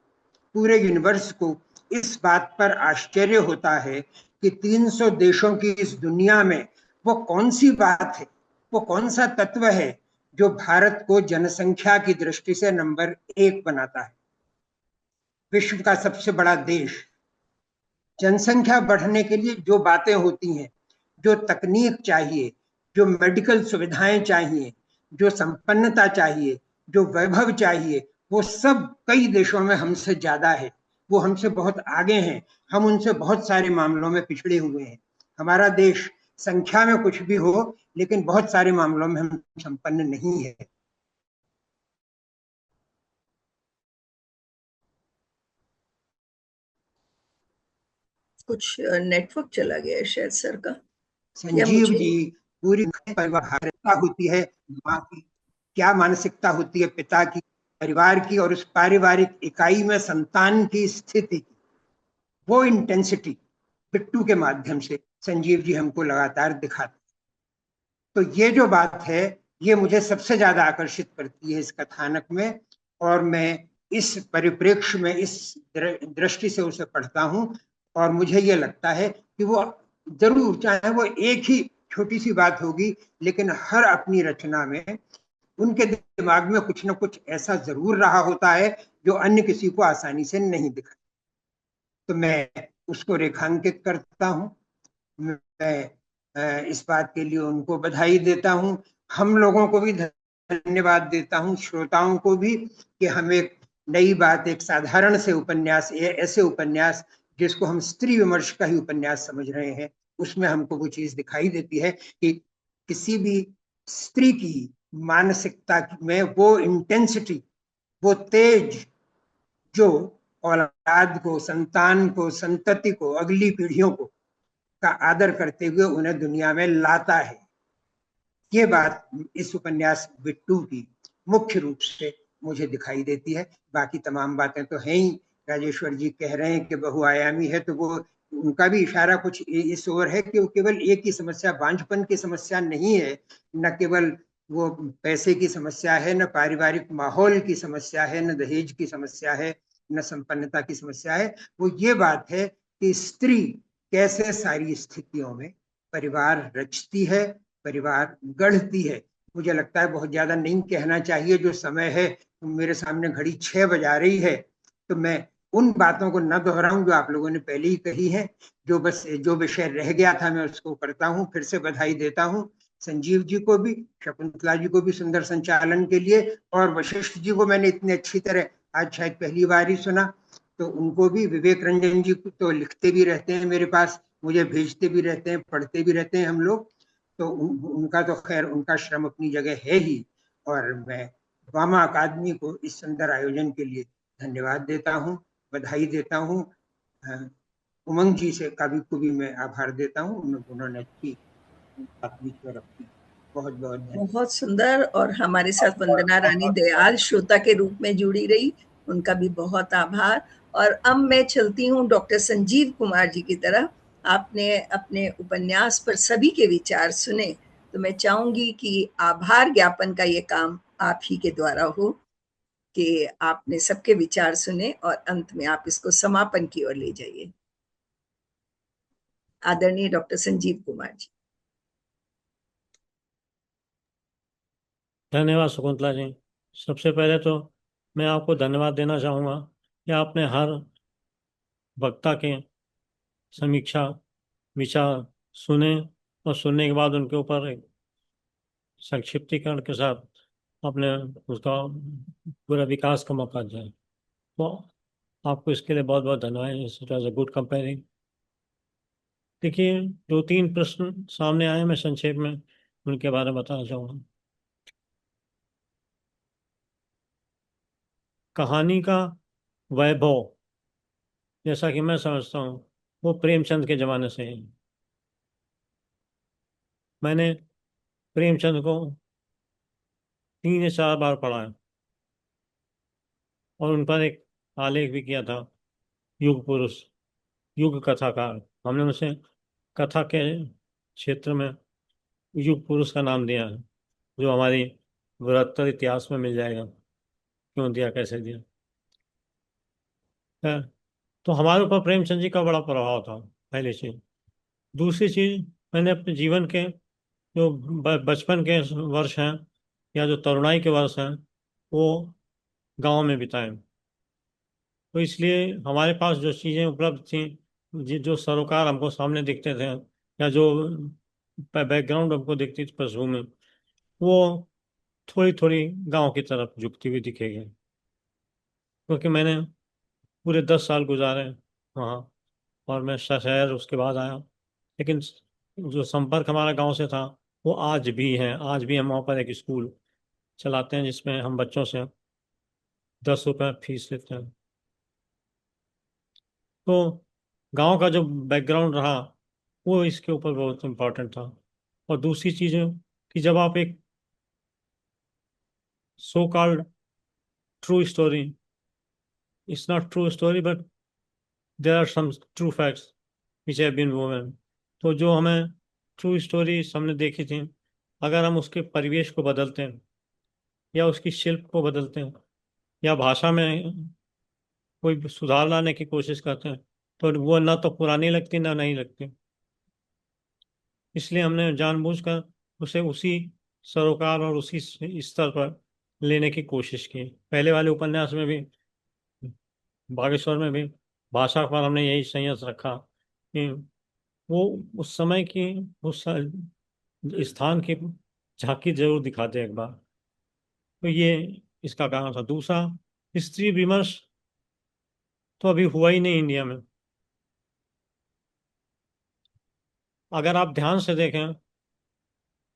[SPEAKER 6] पूरे यूनिवर्स को इस बात पर आश्चर्य होता है कि 300 देशों की इस दुनिया में वो कौन सी बात है, वो कौन सा तत्व है जो भारत को जनसंख्या की दृष्टि से नंबर 1 बनाता है। विश्व का सबसे बड़ा देश, जनसंख्या बढ़ने के लिए जो बातें होती हैं, जो तकनीक चाहिए, जो मेडिकल सुविधाएं चाहिए, जो संपन्नता चाहिए, जो वैभव चाहिए, वो सब कई देशों में हमसे ज्यादा है। वो हमसे बहुत आगे हैं, हम उनसे बहुत सारे मामलों में पिछड़े हुए हैं। हमारा देश संख्या में कुछ भी हो, लेकिन बहुत सारे मामलों में हम संपन्न नहीं है।
[SPEAKER 1] कुछ नेटवर्क चला गया है शायद सर का।
[SPEAKER 6] संजीव जी, पूरी व्यवहारिकता होती है माँ की, क्या मानसिकता होती है पिता की, परिवार की, और उस पारिवारिक इकाई में संतान की स्थिति, वो इंटेंसिटी बिट्टू के माध्यम से संजीव जी हमको लगातार दिखाते। तो ये जो बात है, ये मुझे सबसे ज्यादा आकर्षित करती है इस कथानक में, और मैं इस परिप्रेक्ष्य में, इस दृष्टि से उसे पढ़ता हूँ। और मुझे ये लगता है कि वो जरूर, चाहे वो एक ही छोटी सी बात होगी, लेकिन हर अपनी रचना में उनके दिमाग में कुछ ना कुछ ऐसा जरूर रहा होता है जो अन्य किसी को आसानी से नहीं दिखा। तो मैं उसको रेखांकित करता हूँ। मैं इस बात के लिए उनको बधाई देता हूँ। हम लोगों को भी धन्यवाद देता हूँ, श्रोताओं को भी, कि हम एक नई बात, एक साधारण से उपन्यास, ऐसे उपन्यास जिसको हम स्त्री विमर्श का ही उपन्यास समझ रहे हैं, उसमें हमको वो चीज दिखाई देती है कि किसी भी स्त्री की मानसिकता में वो इंटेंसिटी, वो तेज जो औलाद को, संतान को, संतति को, अगली पीढ़ियों को का आदर करते हुए उन्हें दुनिया में लाता है। ये बात इस उपन्यास बिट्टू की मुख्य रूप से मुझे दिखाई देती है। बाकी तमाम बातें तो हैं ही। राजेश्वर जी कह रहे हैं कि बहुआयामी है, तो वो उनका भी इशारा कुछ इस ओर है कि वो केवल एक ही समस्या, बांझपन की समस्या नहीं है, न केवल वो पैसे की समस्या है, न पारिवारिक माहौल की समस्या है, न दहेज की समस्या है, न संपन्नता की समस्या है। वो ये बात है कि स्त्री कैसे सारी स्थितियों में परिवार रचती है, परिवार गढ़ती है। मुझे लगता है बहुत ज्यादा नहीं कहना चाहिए। जो समय है, मेरे सामने घड़ी 6 बजा रही है, तो मैं उन बातों को न दोहराऊं जो आप लोगों ने पहले ही कही है। जो विषय रह गया था मैं उसको करता हूं। फिर से बधाई देता हूं संजीव जी को भी, शकुंतला जी को भी सुंदर संचालन के लिए, और वशिष्ठ जी को मैंने इतनी अच्छी तरह आज शायद पहली बार ही सुना, तो उनको भी। विवेक रंजन जी तो लिखते भी रहते हैं मेरे पास, मुझे भेजते भी रहते हैं, पढ़ते भी रहते हैं हम लोग। तो उनका तो खैर, उनका श्रम अपनी जगह है ही। और मैं वामा अकादमी को इस सुंदर आयोजन के लिए धन्यवाद देता हूँ, बधाई देता हूँ। उमंग जी से को भी मैं आभार देता हूँ, उन्होंने अच्छी बात बीच में रखी। बहुत बहुत धन्यवाद।
[SPEAKER 1] बहुत सुंदर। और हमारे साथ वंदना रानी दयाल श्रोता के रूप में जुड़ी रही, उनका भी बहुत आभार। और अब मैं चलती हूँ डॉक्टर संजीव कुमार जी की तरफ। आपने अपने उपन्यास पर सभी के विचार सुने, तो मैं चाहूंगी कि आभार ज्ञापन का ये काम आप ही के द्वारा हो, कि आपने सबके विचार सुने और अंत में आप इसको समापन की ओर ले जाइए। आदरणीय डॉक्टर संजीव कुमार जी।
[SPEAKER 3] धन्यवाद शकुंतला जी। सबसे पहले तो मैं आपको धन्यवाद देना चाहूँगा कि आपने हर वक्ता के समीक्षा विचार सुने, और सुनने के बाद उनके ऊपर एक संक्षिप्तीकरण के साथ अपने उसका पूरा विकास का मौका दिया। तो आपको इसके लिए बहुत बहुत धन्यवाद। It was a good comparing. देखिए, 2-3 प्रश्न सामने आए, मैं संक्षेप में उनके बारे में बताना चाहूँगा। कहानी का वैभव, जैसा कि मैं समझता हूँ, वो प्रेमचंद के ज़माने से है। मैंने प्रेमचंद को 3 या 4 बार पढ़ा है, और उन पर एक आलेख भी किया था, युग पुरुष, युग कथाकार। हमने उसे कथा के क्षेत्र में युग पुरुष का नाम दिया है, जो हमारी बृहत्तर इतिहास में मिल जाएगा, क्यों दिया, कैसे दिया। है। तो हमारे ऊपर प्रेमचंद जी का बड़ा प्रभाव था, पहली चीज। दूसरी चीज, मैंने अपने जीवन के जो बचपन के वर्ष हैं, या जो तरुणाई के वर्ष हैं, वो गांव में बिताए। तो इसलिए हमारे पास जो चीज़ें उपलब्ध थी, जो सरोकार हमको सामने दिखते थे, या जो बैकग्राउंड हमको दिखती थी पशु में, वो थोड़ी थोड़ी गांव की तरफ झुकती हुई दिखेगी। क्योंकि मैंने पूरे 10 साल गुजारे वहाँ, और मैं शहर उसके बाद आया। लेकिन जो संपर्क हमारा गांव से था, वो आज भी है। आज भी हम वहाँ पर एक स्कूल चलाते हैं, जिसमें हम बच्चों से 10 रुपये फीस लेते हैं। तो गांव का जो बैकग्राउंड रहा, वो इसके ऊपर बहुत इम्पोर्टेंट था। और दूसरी चीज़ है कि जब आप एक so called true story, it's not true story but there are some true facts which have been woven, तो जो हमें ट्रू स्टोरी हमने देखी थी, अगर हम उसके परिवेश को बदलते हैं, या उसकी शिल्प को बदलते हैं, या भाषा में कोई सुधार लाने की कोशिश करते हैं, तो वो ना तो पुरानी लगती, ना नई लगती। इसलिए हमने जानबूझकर उसे उसी सरोकार और उसी स्तर पर लेने की कोशिश की। पहले वाले उपन्यास में भी, बागेश्वर में भी, भाषा पर हमने यही संयत रखा कि वो उस समय की, उस स्थान की झांकी जरूर दिखाते एक बार। तो ये इसका कारण था। दूसरा, स्त्री विमर्श तो अभी हुआ ही नहीं इंडिया में। अगर आप ध्यान से देखें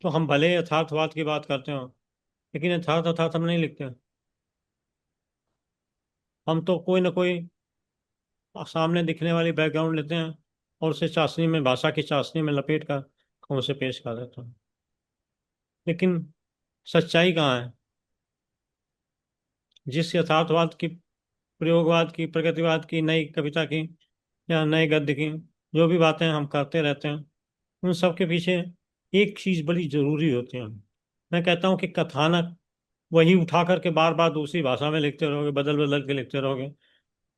[SPEAKER 3] तो हम भले यथार्थवाद की बात करते हो, लेकिन यथार्थ यथार्थ हम नहीं लिखते। हम तो कोई ना कोई सामने दिखने वाली बैकग्राउंड लेते हैं और उसे चाशनी में, भाषा की चाशनी में लपेट कर हम उसे पेश कर देते हैं। लेकिन सच्चाई कहाँ है? जिस यथार्थवाद की, प्रयोगवाद की, प्रगतिवाद की, नई कविता की या नए गद्य की जो भी बातें हम करते रहते हैं, उन सब के पीछे एक चीज बड़ी जरूरी होती है। मैं कहता हूँ कि कथानक वही उठा करके बार बार दूसरी भाषा में लिखते रहोगे, बदल बदल के लिखते रहोगे,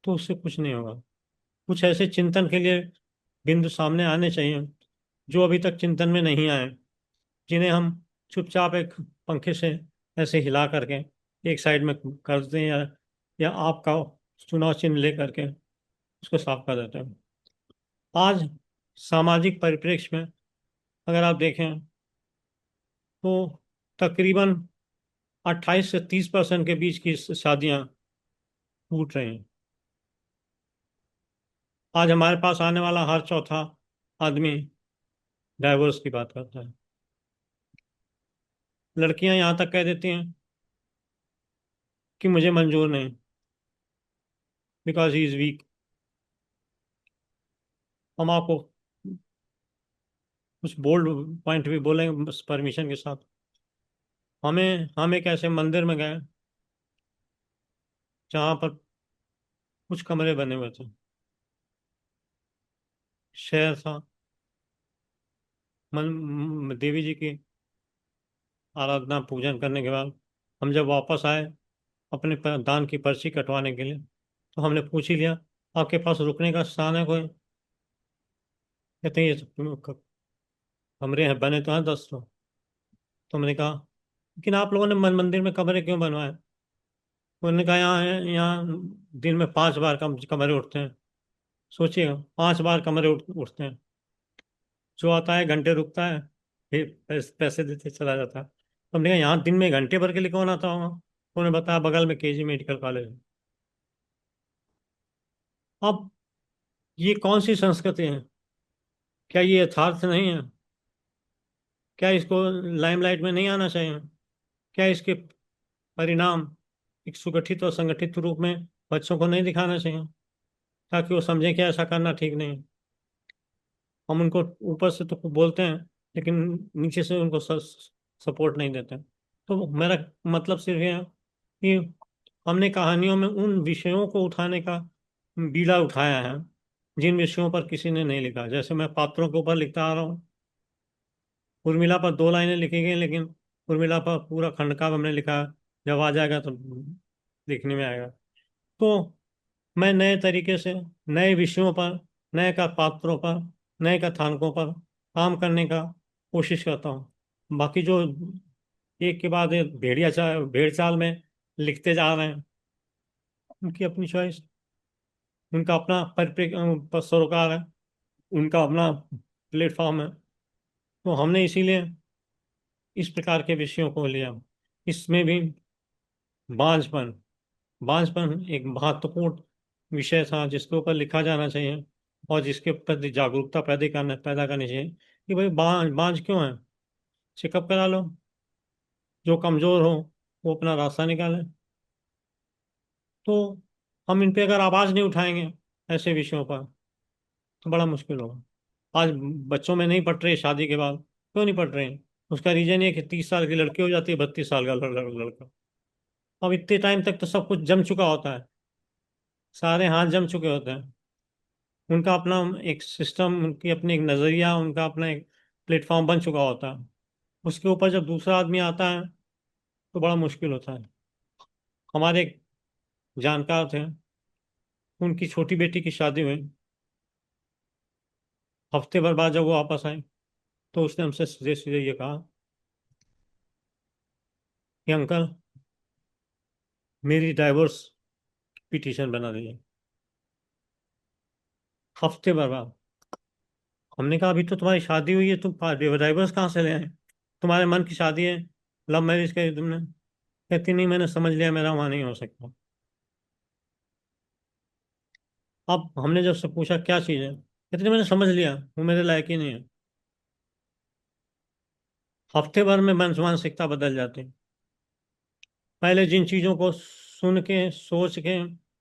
[SPEAKER 3] तो उससे कुछ नहीं होगा। कुछ ऐसे चिंतन के लिए बिंदु सामने आने चाहिए जो अभी तक चिंतन में नहीं आए, जिन्हें हम चुपचाप एक पंखे से ऐसे हिला करके एक साइड में कर दें, या आपका चुनाव चिन्ह ले करके उसको साफ कर देते हैं। आज सामाजिक परिप्रेक्ष्य में अगर आप देखें तो तकरीबन 28 से 30% के बीच की शादियां टूट रही हैं। आज हमारे पास आने वाला हर चौथा आदमी डाइवोर्स की बात करता है। लड़कियां यहां तक कह देती हैं कि मुझे मंजूर नहीं, बिकॉज ही इज वीक। हम आपको कुछ बोल्ड पॉइंट भी बोलेंगे बस परमिशन के साथ। हम एक ऐसे मंदिर में गए जहां पर कुछ कमरे बने हुए थे। शहर था, देवी जी की आराधना पूजन करने के बाद हम जब वापस आए अपने दान की पर्ची कटवाने के लिए, तो हमने पूछ ही लिया, आपके पास रुकने का स्थान है कोई? कहते हैं ये कमरे हैं, बने तो हैं 10 लोग। तो हमने कहा, लेकिन आप लोगों ने मंदिर में कमरे क्यों बनवाए? उन्होंने कहा, यहाँ है, यहाँ दिन में 5 बार कमरे उठते हैं। सोचिए, 5 बार कमरे उठते हैं। जो आता है घंटे रुकता है, फिर पैसे देते चला जाता है। तो हमने कहा, यहाँ दिन में घंटे भर के लिए कौन आता होगा? उन्होंने बताया, बगल में केजी मेडिकल कॉलेज है। अब ये कौन सी संस्कृति है? क्या ये यथार्थ नहीं है? क्या इसको लाइमलाइट में नहीं आना चाहिए? क्या इसके परिणाम एक सुगठित और संगठित रूप में बच्चों को नहीं दिखाना चाहिए, ताकि वो समझें कि ऐसा करना ठीक नहीं है? हम उनको ऊपर से तो बोलते हैं, लेकिन नीचे से उनको सपोर्ट नहीं देते। तो मेरा मतलब सिर्फ ये है कि हमने कहानियों में उन विषयों को उठाने का बीड़ा उठाया है जिन विषयों पर किसी ने नहीं लिखा। जैसे मैं पात्रों के ऊपर लिखता आ रहा हूँ। उर्मिला पर 2 लाइनें लिखी गई, लेकिन उर्मिला पर पूरा खंडकाव्य हमने लिखा। जब आ जाएगा तो देखने में आएगा। तो मैं नए तरीके से, नए विषयों पर, नए का पात्रों पर, नए कथानकों पर काम करने का कोशिश करता हूँ। बाकी जो एक के बाद एक भेड़ चाल में लिखते जा रहे हैं, उनकी अपनी चॉइस, उनका अपना सरोकार है, उनका अपना प्लेटफॉर्म है। तो हमने इसीलिए इस प्रकार के विषयों को लिया। इसमें भी बांझपन बांझपन एक महत्वपूर्ण विषय था जिसके ऊपर लिखा जाना चाहिए और जिसके प्रति जागरूकता पैदा करनी चाहिए कि भाई बांझ क्यों है? चेकअप करा लो। जो कमजोर हो वो अपना रास्ता निकाले। तो हम इन पे अगर आवाज नहीं उठाएंगे ऐसे विषयों पर, तो बड़ा मुश्किल होगा। आज बच्चों में नहीं पढ़ रहे शादी के बाद। क्यों नहीं पढ़ रहे हैं? उसका रीजन ये कि 30 साल की लड़की हो जाती है, 32 साल का लड़का। अब इतने टाइम तक तो सब कुछ जम चुका होता है, सारे हाथ जम चुके होते हैं। उनका अपना एक सिस्टम, उनकी अपनी एक नज़रिया, उनका अपना एक प्लेटफॉर्म बन चुका होता है। उसके ऊपर जब दूसरा आदमी आता है तो बड़ा मुश्किल होता है। हमारे एक जानकार थे, उनकी छोटी बेटी की शादी हुई। हफ्ते भर बाद जब वो वापस आए तो उसने हमसे सीधे सीधे ये कहा कि अंकल मेरी डाइवोर्स पिटीशन बना दीजिए। हफ्ते भर बाद हमने कहा अभी तो तुम्हारी शादी हुई है, तुम डाइवोर्स कहाँ से ले आए? तुम्हारे मन की शादी है, लव मैरिज करी तुमने। कहती नहीं, मैंने समझ लिया मेरा वहां नहीं हो सकता। अब हमने जब से पूछा क्या चीज़ है, कहती नहीं, मैंने समझ लिया वो मेरे लायक ही नहीं है। हफ्ते भर में मानसिकता बदल जाती है। पहले जिन चीज़ों को सुन के सोच के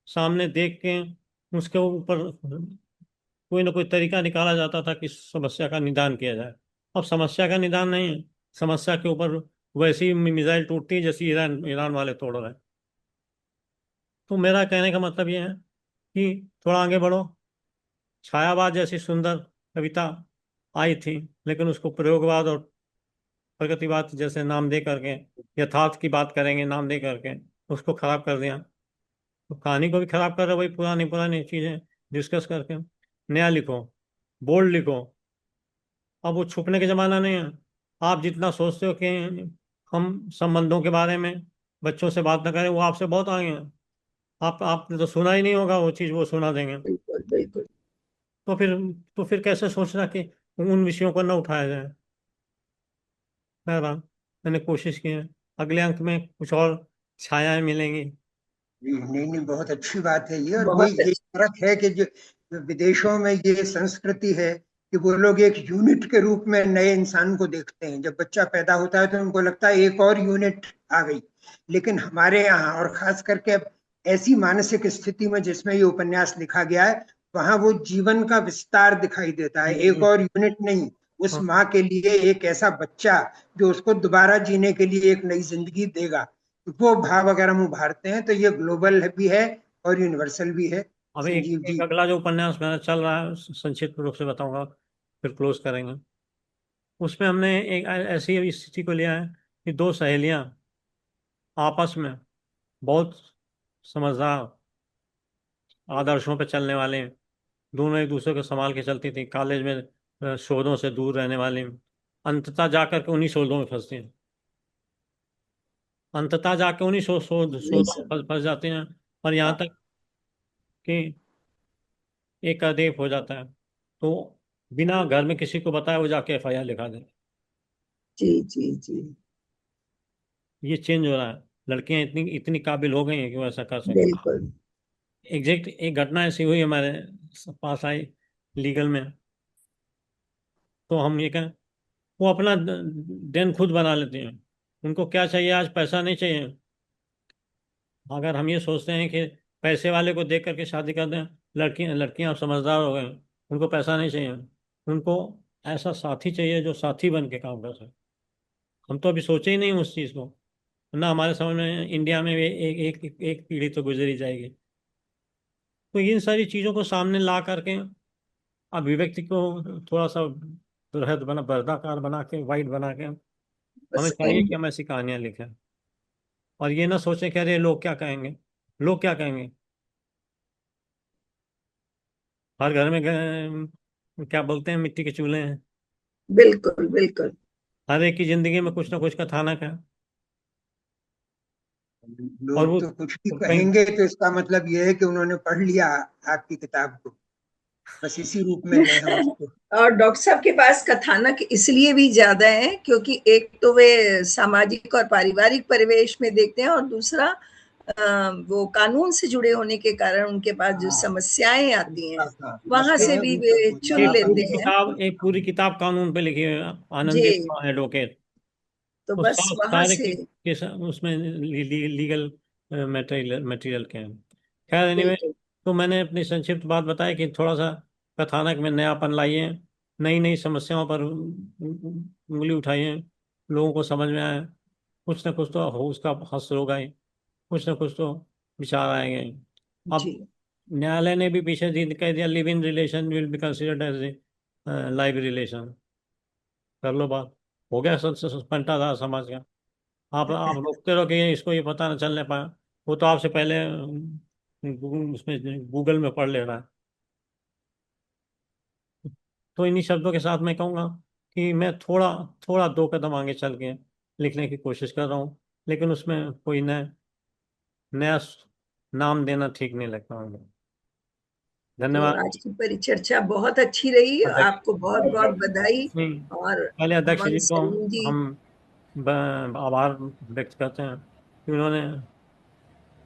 [SPEAKER 3] सामने देख के उसके ऊपर कोई ना कोई तरीका निकाला जाता था कि समस्या का निदान किया जाए, अब समस्या का निदान नहीं है, समस्या के ऊपर वैसी मिसाइल टूटती है जैसी ईरान ईरान वाले तोड़ रहे हैं। तो मेरा कहने का मतलब ये है कि थोड़ा आगे बढ़ो। छायावाद जैसी सुंदर कविता आई थी, लेकिन उसको प्रयोगवाद और प्रगतिवाद जैसे नाम दे करके, यथार्थ की बात करेंगे नाम दे करके उसको खराब कर दिया। तो कहानी को भी खराब कर रहे हो, वही पुरानी पुरानी चीजें डिस्कस करके। नया लिखो, बोल्ड लिखो। अब वो छुपने का जमाना नहीं है। आप जितना सोचते हो कि हम संबंधों के बारे में बच्चों से बात ना करें, वो आपसे बहुत आगे हैं। आपने तो सुना ही नहीं होगा वो चीज़, वो सुना देंगे।
[SPEAKER 1] बिल्कुल बिल्कुल।
[SPEAKER 3] तो फिर तो फिर कैसे सोचना कि उन विषयों को न उठाया जाए। बहरहाल मैंने कोशिश की है, अगले अंक में कुछ और छायाएं मिलेंगी।
[SPEAKER 6] नहीं नहीं, बहुत अच्छी बात है ये। और वही
[SPEAKER 1] बहुत
[SPEAKER 6] ये
[SPEAKER 1] अच्छा।
[SPEAKER 6] फर्क है कि जो जो विदेशों में ये संस्कृति है कि वो लोग एक यूनिट के रूप में नए इंसान को देखते हैं। जब बच्चा पैदा होता है तो उनको लगता है एक और यूनिट आ गई। लेकिन हमारे यहाँ, और खास करके अब ऐसी मानसिक स्थिति में जिसमें ये उपन्यास लिखा गया है, वहां वो जीवन का विस्तार दिखाई देता है, एक और यूनिट नहीं। उस
[SPEAKER 3] हाँ,
[SPEAKER 6] माँ के लिए एक ऐसा बच्चा जो उसको दोबारा जीने के लिए एक नई जिंदगी देगा। वो भाव अगर हम उभारते हैं तो ये ग्लोबल भी है और यूनिवर्सल भी है।
[SPEAKER 3] अब एक
[SPEAKER 6] संजीव
[SPEAKER 3] एक
[SPEAKER 6] जी।
[SPEAKER 3] अगला जो उपन्यास मेरा चल रहा है संक्षिप्त रूप से बताऊंगा, फिर क्लोज करेंगे। उसमें हमने एक ऐसी स्थिति को लिया है कि दो सहेलियां आपस में बहुत समझदार, आदर्शों पे चलने वाले, दोनों एक दूसरे को संभाल के चलती थी, कॉलेज में शोधों से दूर रहने वाली, अंततः जाकर के उन्हीं शोधों में फंसती हैं। अंततः जाके उन्हीं
[SPEAKER 1] नहीं
[SPEAKER 3] शोधों में
[SPEAKER 1] सर।
[SPEAKER 3] फंस जाते हैं। और यहाँ तक कि एक आदेश हो जाता है, तो बिना घर में किसी को बताए वो जाके FIR लिखा दे।
[SPEAKER 1] जी जी जी।
[SPEAKER 3] ये चेंज हो रहा है, लड़कियां इतनी इतनी काबिल हो गई हैं कि वो ऐसा कर सकें।
[SPEAKER 1] बिल्कुल।
[SPEAKER 3] एग्जैक्ट एक घटना ऐसी हुई हमारे पास आई लीगल में। तो हम ये कहें, वो अपना दिन खुद बना लेते हैं। उनको क्या चाहिए, आज पैसा नहीं चाहिए। अगर हम ये सोचते हैं कि पैसे वाले को देख करके शादी कर दें, लड़कियां लड़कियां अब समझदार हो गए, उनको पैसा नहीं चाहिए, उनको ऐसा साथी चाहिए जो साथी बन के काम कर सके। हम तो अभी सोचे ही नहीं उस चीज़ को, ना हमारे समझ में इंडिया में भी एक पीढ़ी तो गुजरी जाएगी। तो इन सारी चीज़ों को सामने ला करके अभिव्यक्ति को थोड़ा सा बृहद बना, वर्गाकार बना के, वाइड बना के हमें
[SPEAKER 1] बस
[SPEAKER 3] चाहिए कि हम ऐसी कहानियां लिखें। और ये ना सोचें कि अरे लोग क्या कहेंगे, लोग क्या कहेंगे। हर घर में क्या बोलते हैं, मिट्टी के चूल्हे हैं।
[SPEAKER 1] बिल्कुल बिल्कुल।
[SPEAKER 3] हर एक की जिंदगी में कुछ ना कुछ कथानक है। और
[SPEAKER 6] लोग
[SPEAKER 3] वो
[SPEAKER 6] तो कुछ भी
[SPEAKER 3] कहीं
[SPEAKER 6] कहेंगे तो इसका मतलब ये है कि उन्होंने पढ़ लिया आपकी किताब को, बस इसी रूप में लें हम उसको।
[SPEAKER 1] और डॉक्टर साहब के पास कथानक इसलिए भी ज्यादा है क्योंकि एक तो वे सामाजिक और पारिवारिक परिवेश में देखते हैं, और दूसरा वो कानून से जुड़े होने के कारण उनके पास जो
[SPEAKER 6] हाँ,
[SPEAKER 1] समस्याएं आती हैं
[SPEAKER 6] हाँ,
[SPEAKER 1] वहां
[SPEAKER 6] उसके
[SPEAKER 1] से
[SPEAKER 6] लिए
[SPEAKER 1] भी
[SPEAKER 6] उनसे
[SPEAKER 1] वे
[SPEAKER 6] बोलना
[SPEAKER 1] चुन लेते
[SPEAKER 6] जरूरी है।
[SPEAKER 1] हैं।
[SPEAKER 3] एक पूरी किताब कानून पे लिखी है,
[SPEAKER 1] जी।
[SPEAKER 3] आनंदी एडवोकेट।
[SPEAKER 1] तो
[SPEAKER 3] वो
[SPEAKER 1] बस वहां
[SPEAKER 3] सारे
[SPEAKER 1] से।
[SPEAKER 3] उसमें लीगल मटेरियल मटेरियल के हैं। खैर एनीवे,
[SPEAKER 1] बिल्कुल।
[SPEAKER 3] तो मैंने अपनी संक्षिप्त बात बताई कि थोड़ा सा कथानक में नयापन लाइए, नई नई समस्याओं पर उंगली उठाइए, लोगों को समझ में आए, कुछ ना कुछ तो हो उसका हंस होगा ही, कुछ ना कुछ तो विचार आएंगे।
[SPEAKER 1] जी
[SPEAKER 3] अब न्यायालय ने भी पीछे दिन कह दिया, live in relation will be considered as a live relation. कर लो बात, हो गया पंटा था समाज का। आप रोकते रहो कि इसको ये पता ना चलने पाए, वो तो आपसे पहले उसमें गूगल में पढ़ ले रहा है। तो इन्हीं शब्दों के साथ मैं कहूँगा कि मैं थोड़ा थोड़ा 2 कदम आगे चल के लिखने की कोशिश कर रहा हूँ, लेकिन उसमें कोई नया नाम देना ठीक नहीं लगता मुझे।
[SPEAKER 1] तो
[SPEAKER 3] धन्यवाद।
[SPEAKER 1] आज की परिचर्चा बहुत अच्छी रही,
[SPEAKER 3] अध्यक्ष,
[SPEAKER 1] आपको बहुत बहुत बधाई।
[SPEAKER 3] नहीं,
[SPEAKER 1] और
[SPEAKER 3] पहले अध्यक्ष
[SPEAKER 1] उमंग
[SPEAKER 3] जी को
[SPEAKER 1] सरीन जी,
[SPEAKER 3] हम आभार व्यक्त करते हैं कि उन्होंने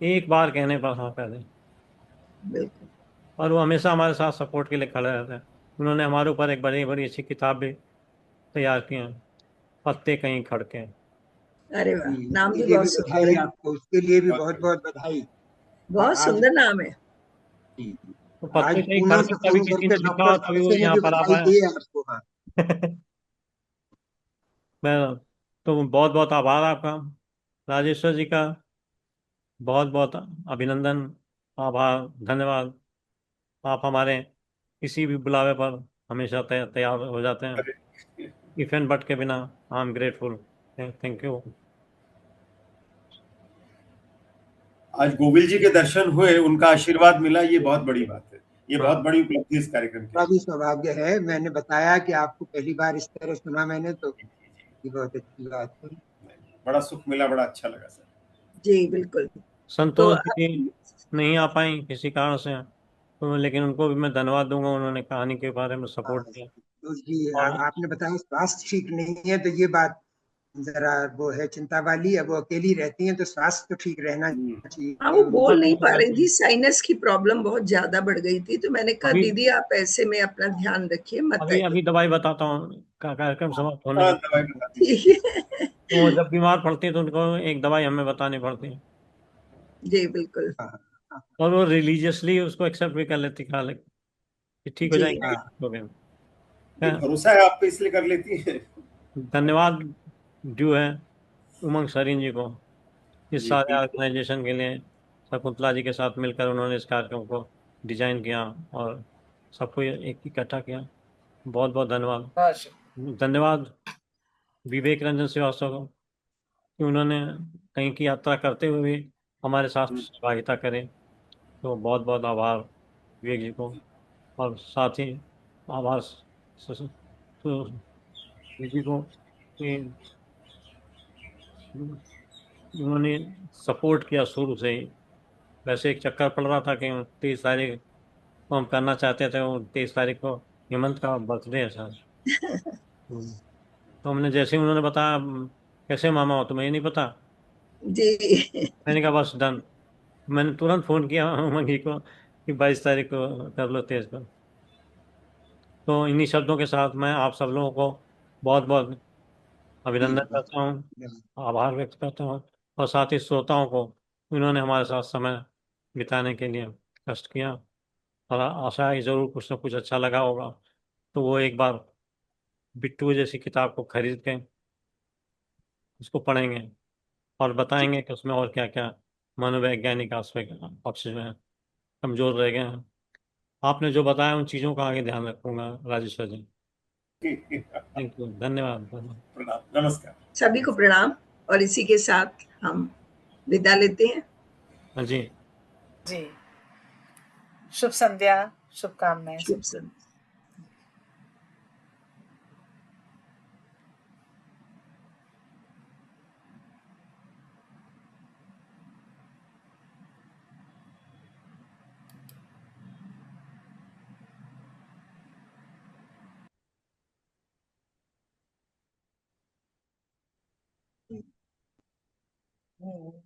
[SPEAKER 3] एक बार कहने पर हाँ कह दी,
[SPEAKER 1] बिल्कुल।
[SPEAKER 3] और वो हमेशा हमारे साथ सपोर्ट के लिए खड़े रहते हैं। उन्होंने हमारे ऊपर एक बड़ी बड़ी अच्छी किताब भी तैयार की है, पत्ते कहीं खड़के।
[SPEAKER 1] अरे वाह, नाम भी
[SPEAKER 6] मुझे भी
[SPEAKER 1] बहुत सुंदर
[SPEAKER 6] बधाई
[SPEAKER 1] है,
[SPEAKER 6] आपको, उसके लिए भी
[SPEAKER 5] बहुत
[SPEAKER 6] बहुत बहुत बधाई।
[SPEAKER 1] बहुत
[SPEAKER 6] आज
[SPEAKER 1] सुंदर नाम है।
[SPEAKER 6] जी,
[SPEAKER 3] तो पत्ते
[SPEAKER 6] आज
[SPEAKER 3] कहीं
[SPEAKER 6] पुनः
[SPEAKER 3] खड़के
[SPEAKER 6] से
[SPEAKER 3] कभी
[SPEAKER 6] फोन
[SPEAKER 3] किसी
[SPEAKER 6] करके
[SPEAKER 3] ने लिखा
[SPEAKER 6] डॉक्टर
[SPEAKER 3] हो तभी वो
[SPEAKER 6] साहब ने
[SPEAKER 3] यहाँ
[SPEAKER 6] भी
[SPEAKER 3] पर आ
[SPEAKER 6] बधाई दी है आपको। हाँ,
[SPEAKER 3] पाया। मैं तो बहुत बहुत आभार आपका, राजेश्वर जी का बहुत बहुत अभिनंदन, आभार, धन्यवाद। आप हमारे किसी भी बुलावे पर हमेशा तैयार हो जाते हैं।
[SPEAKER 5] है।
[SPEAKER 3] इफ एंड बट के बिना I am grateful. Thank you.
[SPEAKER 5] आज गोविल जी के दर्शन हुए, उनका आशीर्वाद मिला, ये बहुत बड़ी बात है। ये
[SPEAKER 3] हाँ,
[SPEAKER 5] बहुत बड़ी उपलब्धि इस कार्यक्रम
[SPEAKER 6] मेरा
[SPEAKER 5] की।
[SPEAKER 6] भी सौभाग्य है। मैंने बताया कि आपको पहली बार इस तरह सुना मैंने, तो ये बहुत अच्छी बात है।
[SPEAKER 5] बड़ा सुख मिला, बड़ा अच्छा लगा सर।
[SPEAKER 1] जी बिल्कुल। तो
[SPEAKER 3] संतोष जी नहीं आ पाई किसी कारण से, तो लेकिन उनको भी मैं धन्यवाद दूंगा, उन्होंने कहानी के बारे में
[SPEAKER 6] हाँ,
[SPEAKER 3] सपोर्ट किया।
[SPEAKER 6] तो जी
[SPEAKER 3] और
[SPEAKER 6] आपने बताया स्वास्थ्य ठीक नहीं है, तो ये बात जरा वो है चिंता वाली। अब वो अकेली रहती हैं तो स्वास्थ्य तो ठीक रहना
[SPEAKER 1] हाँ, वो
[SPEAKER 6] चाहिए
[SPEAKER 1] बोल
[SPEAKER 6] उनका।
[SPEAKER 1] नहीं पा रही थी, साइनस की प्रॉब्लम बहुत ज्यादा बढ़ गई थी, तो मैंने कहा
[SPEAKER 3] अभी
[SPEAKER 1] दीदी आप ऐसे में अपना ध्यान रखिए, मत
[SPEAKER 3] अभी
[SPEAKER 1] आइए।
[SPEAKER 3] अभी दवाई बताता हूँ, कार्यक्रम समाप्त होने
[SPEAKER 5] हाँ,
[SPEAKER 3] के
[SPEAKER 5] दवाई
[SPEAKER 3] बाद।
[SPEAKER 5] बता दीजिए।
[SPEAKER 1] ठीक है।
[SPEAKER 3] तो वो जब बीमार पड़ती है तो उनको एक दवाई हमें बतानी पड़ती है,
[SPEAKER 1] जी बिल्कुल।
[SPEAKER 6] हाँ, हाँ,
[SPEAKER 3] और वो रिलीजियसली उसको एक्सेप्ट भी कर लेती, खा ले कि ठीक हो
[SPEAKER 1] जी
[SPEAKER 3] जाएंगे,
[SPEAKER 6] हाँ,
[SPEAKER 3] ठीक हो गए।
[SPEAKER 5] ये
[SPEAKER 3] हाँ,
[SPEAKER 5] भरोसा है आप पे, इसलिए कर लेती है।
[SPEAKER 3] धन्यवाद जो है उमंग सरीन जी को, इस
[SPEAKER 5] जी
[SPEAKER 3] सारे
[SPEAKER 5] बिल्कुल।
[SPEAKER 3] ऑर्गेनाइजेशन के लिए। शकुंतला जी के साथ मिलकर उन्होंने इस कार्यक्रम को डिजाइन किया और सबको एक इकट्ठा किया। बहुत बहुत धन्यवाद।
[SPEAKER 2] बहुत शुक्रिया।
[SPEAKER 3] धन्यवाद विवेक रंजन श्रीवास्तव को कि उन्होंने कहीं की यात्रा करते हुए भी हमारे साथ सहभागिता करें। तो बहुत बहुत आभार विवेक जी को, और साथ ही आभार जी को कि उन्होंने सपोर्ट किया शुरू से ही। वैसे एक चक्कर पड़ रहा था कि 23 तारीख को हम करना चाहते थे, वो 23 तारीख को हेमंत का बर्थडे है सर। तो हमने जैसे ही उन्होंने बताया, कैसे मामा हो तुम्हें ये नहीं पता?"
[SPEAKER 1] जी।
[SPEAKER 3] मैंने कहा बस डन। मैंने तुरंत फोन किया मंगी को कि 22 तारीख को कर लो, तेज को। तो इन्हीं शब्दों के साथ मैं आप सब लोगों को बहुत बहुत
[SPEAKER 6] जी
[SPEAKER 3] अभिनंदन करता हूँ,
[SPEAKER 6] धन्यवाद।
[SPEAKER 3] आभार व्यक्त करता हूँ, और साथ ही श्रोताओं को, इन्होंने हमारे साथ समय बिताने के लिए कष्ट किया, और आशा है जरूर कुछ ना कुछ अच्छा लगा होगा। तो वो एक बार बिट्टू जैसी किताब को खरीद के उसको पढ़ेंगे और बताएंगे कि उसमें और क्या क्या मनोवैज्ञानिक आस्पेक्ट पक्ष जो है कमजोर रह गए हैं। आपने जो बताया उन चीज़ों का आगे ध्यान रखूंगा राजेश्वर जी। थैंक यू, धन्यवाद।
[SPEAKER 5] प्रणाम, नमस्कार।
[SPEAKER 1] सभी को प्रणाम, और इसी के साथ हम विदा लेते हैं।
[SPEAKER 3] हाँ जी।
[SPEAKER 2] जी, शुभ संध्या, शुभकामनाएं
[SPEAKER 1] शुभ
[SPEAKER 2] सबको।
[SPEAKER 1] संध्या।
[SPEAKER 2] हम्म।